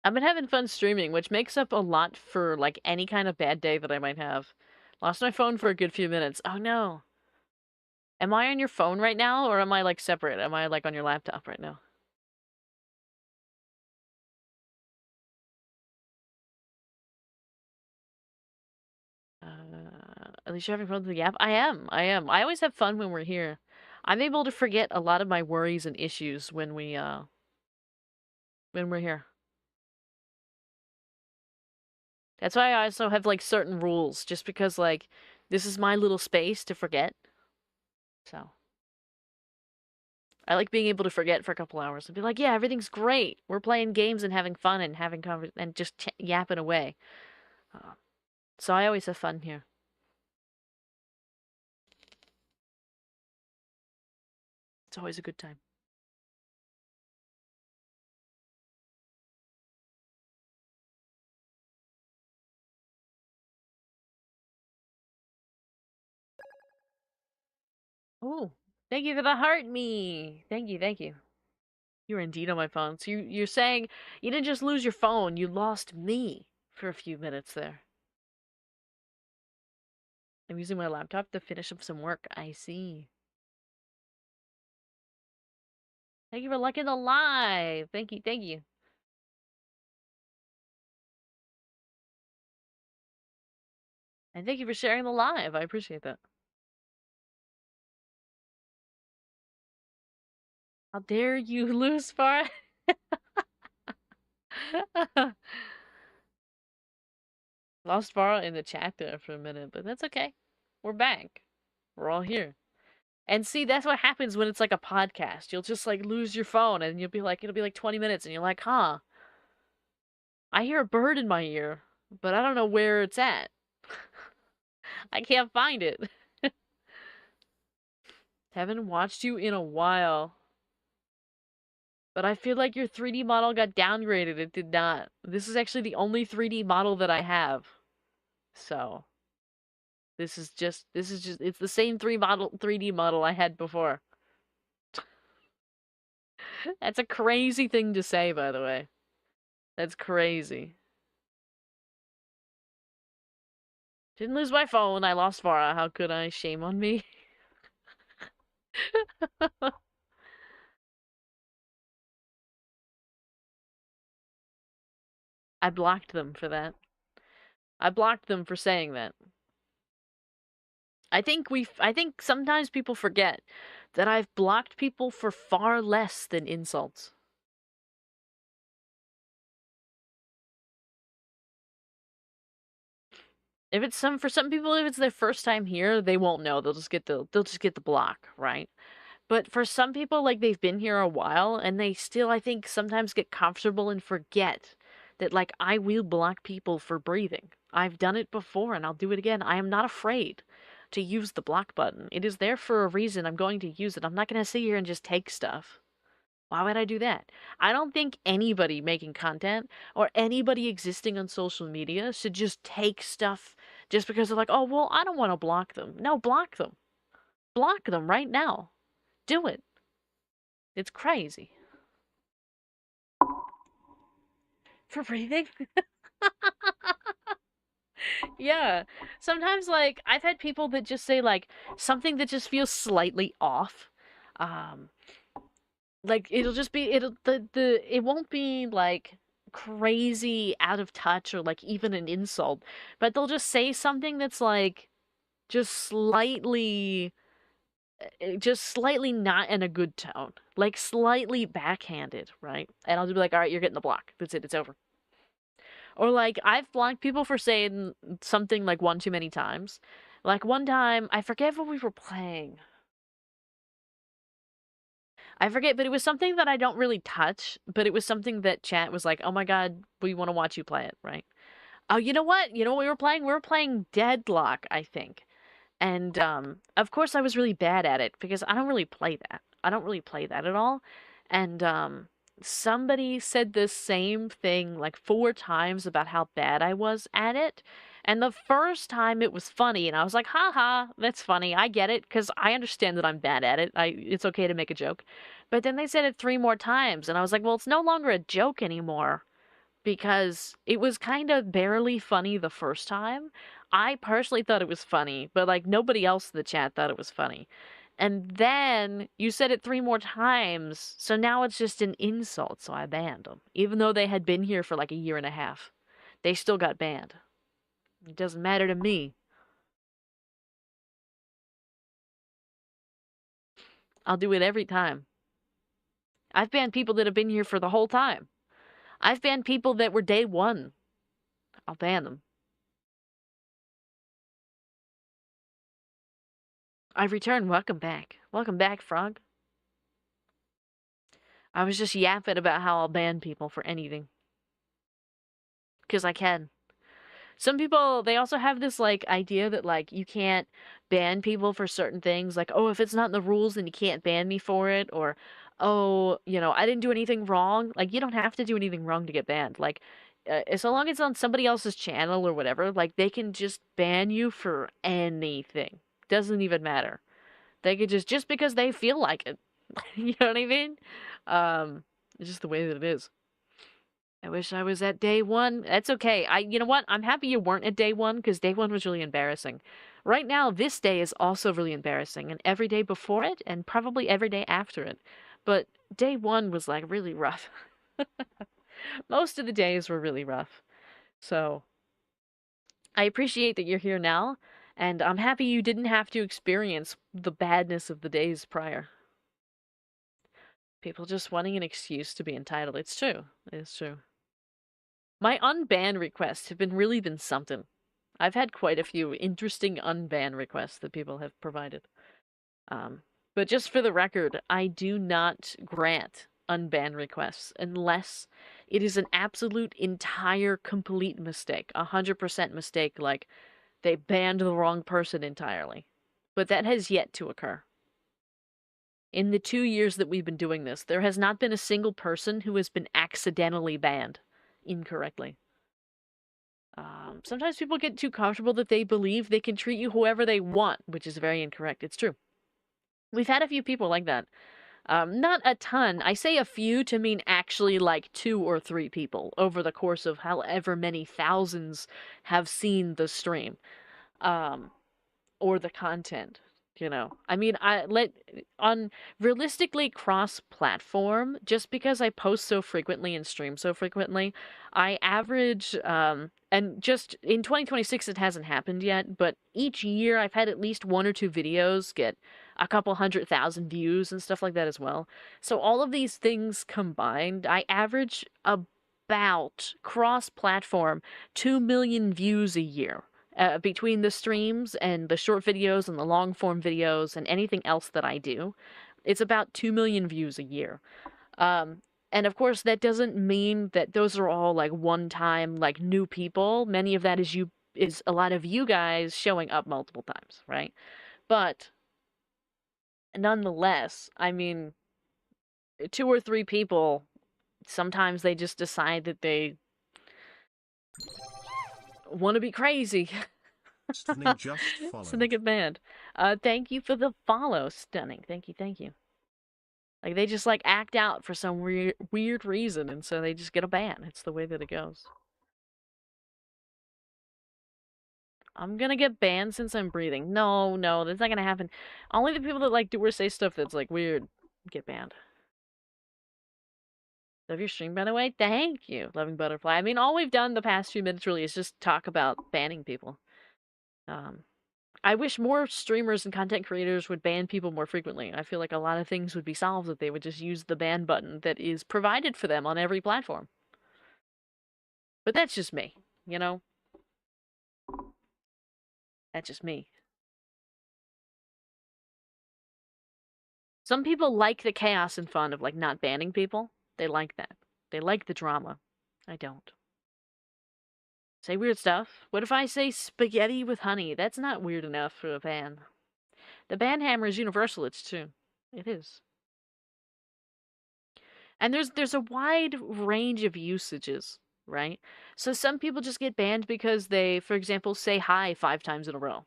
I've been having fun streaming, which makes up a lot for like any kind of bad day that I might have. Lost my phone for a good few minutes. Oh no. Am I on your phone right now or am I like separate? Am I like on your laptop right now? At least you're having fun with the app? I am. I am. I always have fun when we're here. I'm able to forget a lot of my worries and issues when we're here. That's why I also have like certain rules, just because like this is my little space to forget. So I like being able to forget for a couple hours and be like, yeah, everything's great. We're playing games and having fun and having and just yapping away. Uh, so I always have fun here. It's always a good time. Oh, thank you for the heart me. Thank you, thank you. You're indeed on my phone. So you're saying you didn't just lose your phone, you lost me for a few minutes there. I'm using my laptop to finish up some work. I see. Thank you for liking the live. Thank you, thank you. And thank you for sharing the live. I appreciate that. How dare you lose far? Lost Farah in the chat there for a minute, but that's okay. We're back. We're all here. And see, that's what happens when it's like a podcast. You'll just like lose your phone and you'll be like, it'll be like 20 minutes and you're like, huh, I hear a bird in my ear, but I don't know where it's at. I can't find it. Haven't watched you in a while. But I feel like your 3D model got downgraded. It did not. This is actually the only 3D model that I have. So, it's the same 3D model I had before. That's a crazy thing to say, by the way. That's crazy. Didn't lose my phone, I lost Vara. How could I? Shame on me. I blocked them for that. I blocked them for saying that. I think sometimes people forget that I've blocked people for far less than insults. If it's for some people, if it's their first time here, they won't know. They'll just get the block, right? But for some people, like they've been here a while and they still, I think, sometimes get comfortable and forget that like I will block people for breathing. I've done it before and I'll do it again. I am not afraid to use the block button. It is there for a reason. I'm going to use it. I'm not going to sit here and just take stuff. Why would I do that? I don't think anybody making content or anybody existing on social media should just take stuff just because they're like, oh, well, I don't want to block them. No, block them. Block them right now. Do it. It's crazy. For breathing? Yeah. Sometimes, like, I've had people that just say, like, something that just feels slightly off. Um, like it'll just be it won't be like crazy out of touch or like even an insult, but they'll just say something that's like just slightly just slightly not in a good tone, like slightly backhanded, right? And I'll just be like, all right, you're getting the block. That's it. It's over. Or like I've blocked people for saying something like one too many times. Like one time, I forget what we were playing. I forget, but it was something that I don't really touch, but it was something that chat was like, "Oh my god, we want to watch you play it," right? Oh, you know what? You know what we were playing? We were playing Deadlock, I think. And of course I was really bad at it because I don't really play that. I don't really play that at all. And somebody said the same thing like 4 times about how bad I was at it. And the first time it was funny and I was like, "Ha, that's funny. I get it because I understand that I'm bad at it. It's okay to make a joke." But then they said it 3 more times and I was like, "Well, it's no longer a joke anymore." Because it was kind of barely funny the first time. I personally thought it was funny, but like nobody else in the chat thought it was funny. And then you said it 3 more times, so now it's just an insult, so I banned them. Even though they had been here for like a year and a half, they still got banned. It doesn't matter to me. I'll do it every time. I've banned people that have been here for the whole time. I've banned people that were day one. I'll ban them. I've returned. Welcome back. Welcome back, Frog. I was just yapping about how I'll ban people for anything. Because I can. Some people, they also have this, like, idea that, like, you can't ban people for certain things. Like, oh, if it's not in the rules, then you can't ban me for it. Or, oh, I didn't do anything wrong. Like, you don't have to do anything wrong to get banned. Like, so long as it's on somebody else's channel or whatever, like, they can just ban you for anything. Doesn't even matter. They could just because they feel like it. You know what I mean? It's just the way that it is. I wish I was at day one. That's okay. You know what? I'm happy you weren't at day one because day one was really embarrassing. Right now, this day is also really embarrassing, and every day before it, and probably every day after it. But day one was like really rough. Most of the days were really rough. So I appreciate that you're here now, and I'm happy you didn't have to experience the badness of the days prior. People just wanting an excuse to be entitled. It's true. It's true. My unban requests have really been something. I've had quite a few interesting unban requests that people have provided. But just for the record, I do not grant unban requests unless it is an absolute entire complete mistake. 100% mistake, like they banned the wrong person entirely. But that has yet to occur. In the 2 years that we've been doing this, there has not been a single person who has been accidentally banned incorrectly. Sometimes people get too comfortable that they believe they can treat you however they want, which is very incorrect. It's true. We've had a few people like that. Not a ton. I say a few to mean actually like 2 or 3 people over the course of however many thousands have seen the stream. Or the content. I mean, on realistically cross-platform, just because I post so frequently and stream so frequently, I average, and just in 2026 it hasn't happened yet, but each year I've had at least 1 or 2 videos get a couple 100,000 views and stuff like that as well. So all of these things combined, I average about cross-platform 2 million views a year. Between the streams and the short videos and the long form videos and anything else that I do, it's about 2 million views a year. And of course, that doesn't mean that those are all like one-time, like new people. Many of that is a lot of you guys showing up multiple times, right? But nonetheless, I mean, 2 or 3 people, sometimes they just decide that they want to be crazy. Stunning just So followed. they get banned. Thank you for the follow, Stunning. Thank you, thank you. Like, they just, like, act out for some weird reason, and so they just get a ban. It's the way that it goes. I'm gonna get banned since I'm breathing. No, that's not gonna happen. Only the people that, like, do or say stuff that's, like, weird get banned. Love your stream, by the way. Thank you, Loving Butterfly. I mean, all we've done the past few minutes really is just talk about banning people. I wish more streamers and content creators would ban people more frequently. I feel like a lot of things would be solved if they would just use the ban button that is provided for them on every platform. But that's just me, you know? That's just me. Some people like the chaos and fun of like not banning people. They like that. They like the drama. I don't. Say weird stuff. What if I say spaghetti with honey? That's not weird enough for a ban. The ban hammer is universal, it's true. It is. And there's a wide range of usages, right? So some people just get banned because they, for example, say hi 5 times in a row.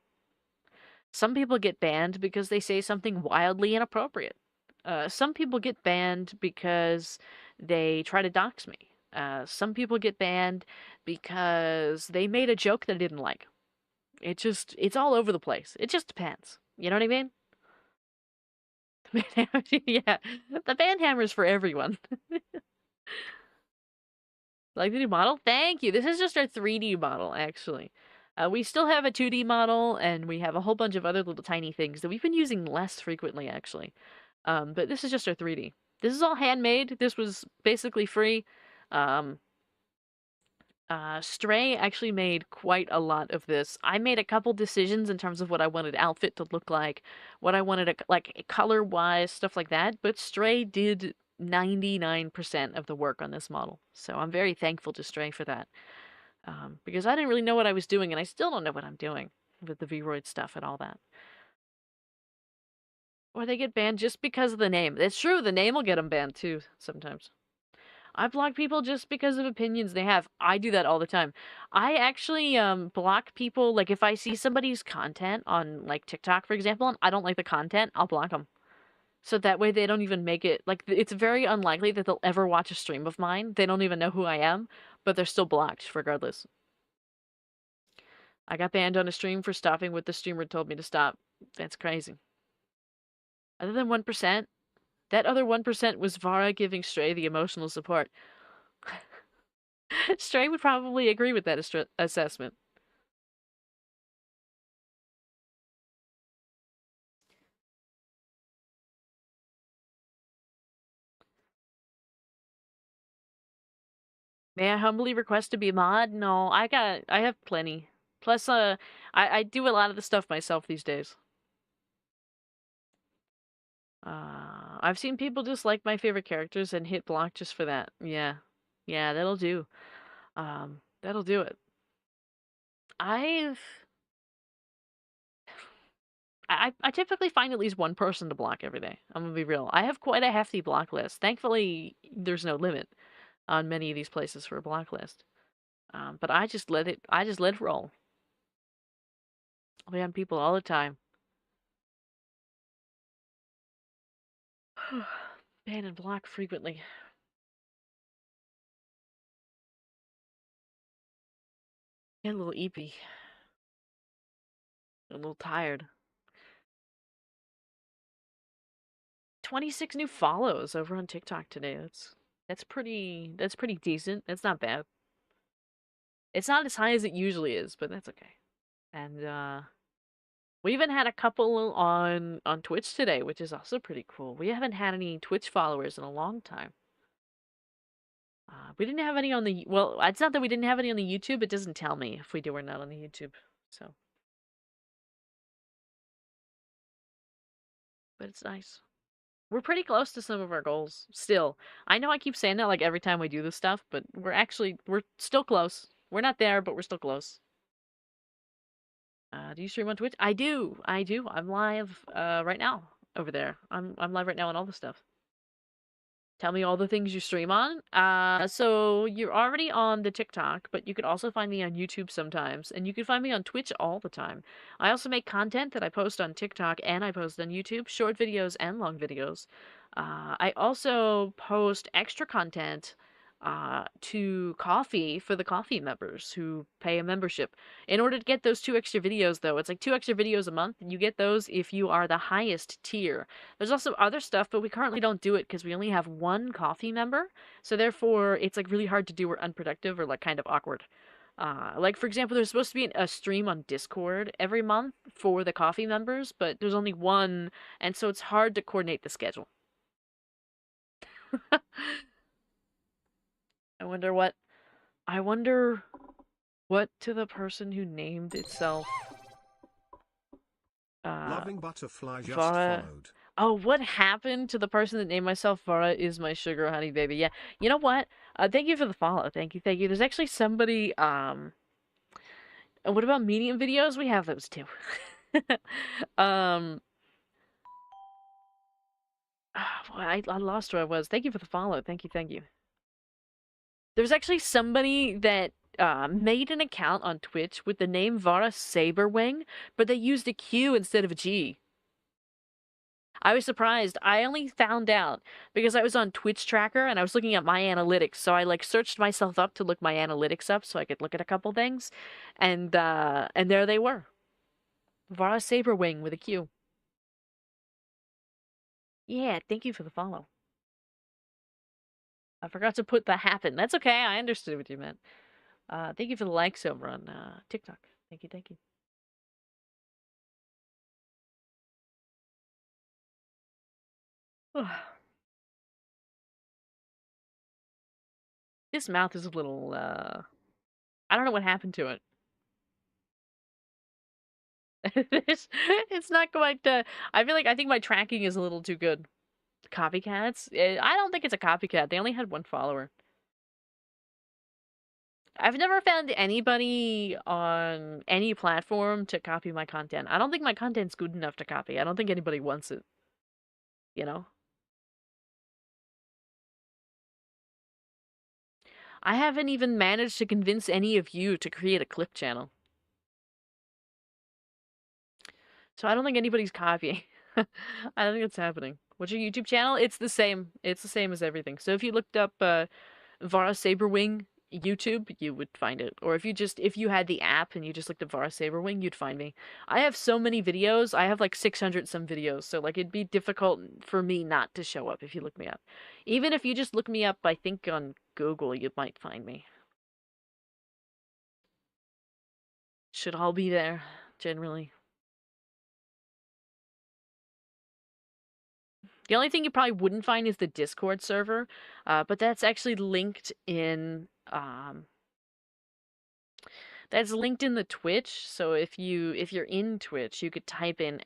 Some people get banned because they say something wildly inappropriate. Some people get banned because they try to dox me. Some people get banned because they made a joke that I didn't like. It's all over the place. It just depends. You know what I mean? Yeah, the ban hammer's for everyone. Like the new model? Thank you. This is just our 3D model, actually. We still have a 2D model, and we have a whole bunch of other little tiny things that we've been using less frequently, actually. But this is just our 3D. This is all handmade. This was basically free. Um, Stray actually made quite a lot of this. I made a couple decisions in terms of what I wanted outfit to look like, what I wanted, like color-wise, stuff like that. But Stray did 99% of the work on this model, so I'm very thankful to Stray for that. Because I didn't really know what I was doing, and I still don't know what I'm doing with the Vroid stuff and all that. Or they get banned just because of the name. It's true, the name will get them banned too, sometimes. I block people just because of opinions they have. I do that all the time. I actually block people, like if I see somebody's content on like TikTok, for example, and I don't like the content, I'll block them. So that way they don't even make it, like it's very unlikely that they'll ever watch a stream of mine. They don't even know who I am, but they're still blocked regardless. I got banned on a stream for stopping what the streamer told me to stop. That's crazy. Other than 1%, that other 1% was Vara giving Stray the emotional support. Stray would probably agree with that assessment. May I humbly request to be a mod? No, I have plenty. Plus, I do a lot of the stuff myself these days. I've seen people just like my favorite characters and hit block just for that. Yeah. Yeah, that'll do. That'll do it. I've I typically find at least one person to block every day. I'm gonna be real. I have quite a hefty block list. Thankfully, there's no limit on many of these places for a block list. But I just let it roll. I ban people all the time. Ban and block frequently. Get a little eepy. A little tired. 26 new follows over on TikTok today. That's pretty decent. That's not bad. It's not as high as it usually is, but that's okay. And we even had a couple on Twitch today, which is also pretty cool. We haven't had any Twitch followers in a long time. We didn't have any on the, well, it's not that we didn't have any on the YouTube, it doesn't tell me if we do or not on the YouTube, so. But it's nice. We're pretty close to some of our goals, still. I know I keep saying that like every time we do this stuff, but we're still close. We're not there, but we're still close. Do you stream on Twitch? I do. I'm live right now over there. I'm live right now on all the stuff. Tell me all the things you stream on. So you're already on the TikTok, but you could also find me on YouTube sometimes, and you can find me on Twitch all the time. I also make content that I post on TikTok and I post on YouTube, short videos and long videos. I also post extra content to Coffee for the Coffee members who pay a membership. In order to get those 2 extra videos, though, it's like 2 extra videos a month, and you get those if you are the highest tier. There's also other stuff, but we currently don't do it because we only have 1 Coffee member, so therefore it's like really hard to do or unproductive or like kind of awkward. Like, for example, there's supposed to be a stream on Discord every month for the Coffee members, but there's only 1, and so it's hard to coordinate the schedule. I wonder what to the person who named itself Loving Butterfly just Vara. followed. Oh, what happened to the person that named myself Vara is my sugar honey baby? Yeah. You know what? Thank you for the follow. Thank you. Thank you. There's actually somebody, what about medium videos? We have those too. um, boy, I lost where I was. Thank you for the follow. Thank you. Thank you. There's actually somebody that made an account on Twitch with the name Vara Saberwing, but they used a Q instead of a G. I was surprised. I only found out because I was on Twitch Tracker and I was looking at my analytics. So I like searched myself up to look my analytics up so I could look at a couple things, and there they were. Vara Saberwing with a Q. Yeah, thank you for the follow. I forgot to put the happen. That's okay. I understood what you meant. Thank you for the likes over on TikTok. Thank you. Thank you. This mouth is a little, I don't know what happened to it. It's not quite, I think my tracking is a little too good. Copycats? I don't think it's a copycat. They only had one follower. I've never found anybody on any platform to copy my content. I don't think my content's good enough to copy. I don't think anybody wants it. You know? I haven't even managed to convince any of you to create a clip channel. So I don't think anybody's copying. I don't think it's happening. What's your YouTube channel? It's the same. It's the same as everything. So if you looked up Vara Saberwing YouTube, you would find it. Or if you had the app and you just looked at Vara Saberwing, you'd find me. I have so many videos. I have like 600 some videos. So like it'd be difficult for me not to show up if you look me up. Even if you just look me up, I think on Google, you might find me. Should all be there, generally. The only thing you probably wouldn't find is the Discord server, but that's actually linked in that's linked in the Twitch. So if you're in Twitch, you could type in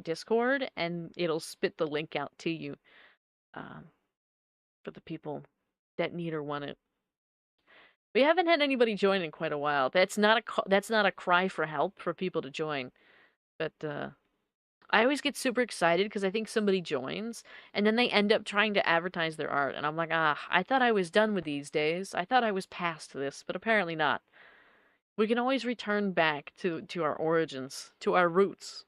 !Discord and it'll spit the link out to you um, for the people that need or want it. We haven't had anybody join in quite a while. That's not a cry for help for people to join, but I always get super excited because I think somebody joins and then they end up trying to advertise their art. And I'm like, I thought I was done with these days. I thought I was past this, but apparently not. We can always return back to our origins, to our roots.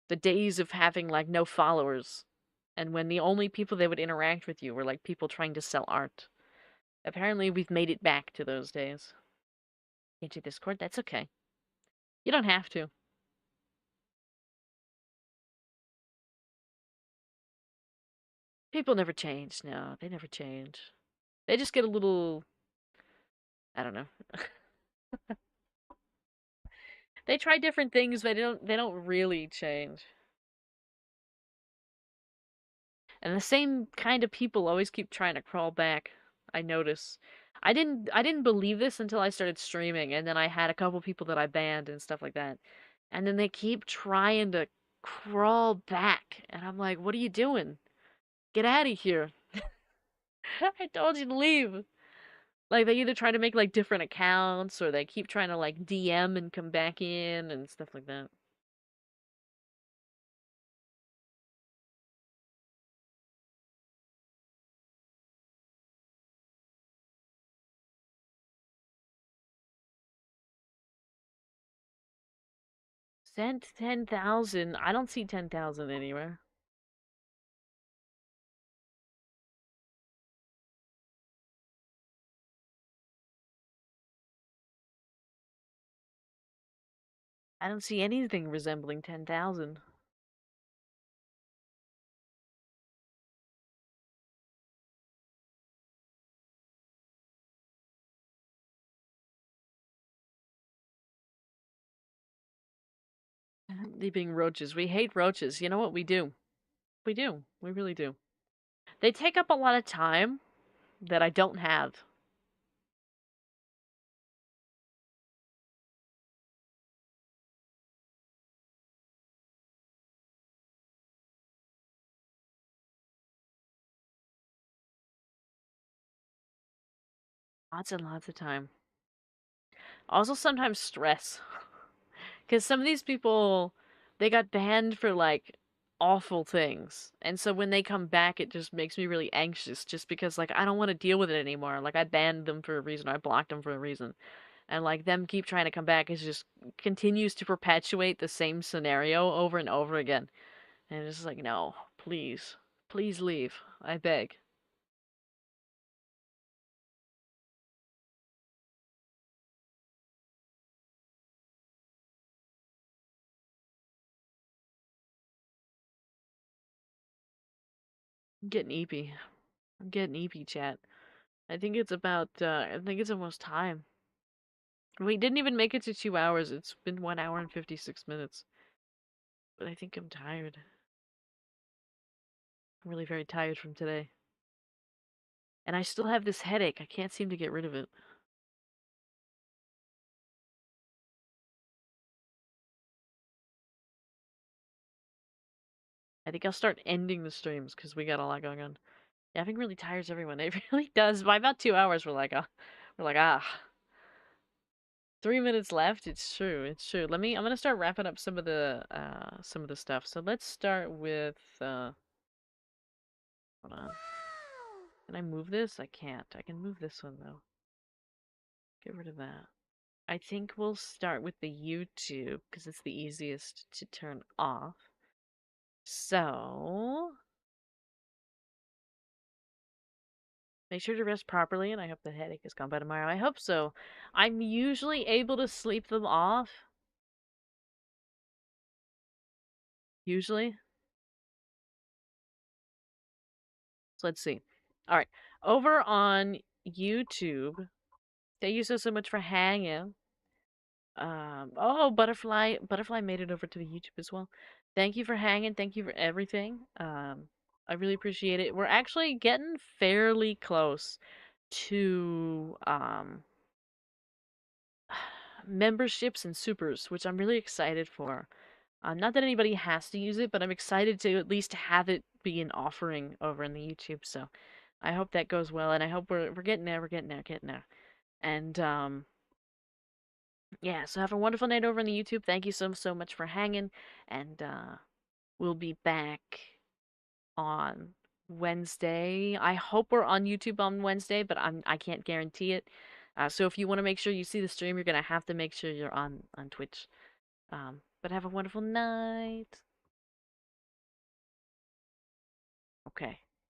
The days of having like no followers. And when the only people that would interact with you were like people trying to sell art. Apparently we've made it back to those days. Into Discord, that's okay. You don't have to. People never change. No, they never change. They just get a little, I don't know. They try different things, but they don't really change. And the same kind of people always keep trying to crawl back. I notice. I didn't believe this until I started streaming, and then I had a couple people that I banned and stuff like that. And then they keep trying to crawl back, and I'm like, "What are you doing? Get out of here." I told you to leave. Like they either try to make like different accounts or they keep trying to like DM and come back in and stuff like that. Sent 10,000. I don't see 10,000 anywhere. I don't see anything resembling 10,000. Leaping roaches. We hate roaches. You know what we do? We do. We really do. They take up a lot of time that I don't have. Lots and lots of time. Also, sometimes stress. Because some of these people, they got banned for like awful things. And so when they come back, it just makes me really anxious just because like I don't want to deal with it anymore. Like I banned them for a reason, I blocked them for a reason. And like them keep trying to come back is just continues to perpetuate the same scenario over and over again. And it's just like, no, please. Please leave. I beg. I'm getting eepy. I'm getting eepy, chat. I think it's about, I think it's almost time. We didn't even make it to 2 hours. It's been 1 hour and 56 minutes. But I think I'm tired. I'm really very tired from today. And I still have this headache. I can't seem to get rid of it. I think I'll start ending the streams because we got a lot going on. Yeah, having really tires everyone. It really does. By about 2 hours, we're like, ah. 3 minutes left. It's true. It's true. I'm gonna start wrapping up some of the stuff. So let's start with, hold on. Can I move this? I can't. I can move this one though. Get rid of that. I think we'll start with the YouTube because it's the easiest to turn off. So, make sure to rest properly, and I hope the headache is gone by tomorrow. I hope so. I'm usually able to sleep them off. Usually. So let's see. All right. Over on YouTube, thank you so much for hanging. Oh, Butterfly made it over to the YouTube as well. Thank you for hanging. Thank you for everything. I really appreciate it. We're actually getting fairly close to memberships and supers, which I'm really excited for. Not that anybody has to use it, but I'm excited to at least have it be an offering over in the YouTube. So I hope that goes well, and I hope we're getting there. We're getting there, getting there. And yeah. So have a wonderful night over on the YouTube. Thank you so much for hanging, and we'll be back on Wednesday. I hope we're on YouTube on Wednesday, but I can't guarantee it. So if you want to make sure you see the stream, you're gonna have to make sure you're on Twitch. But have a wonderful night. Okay.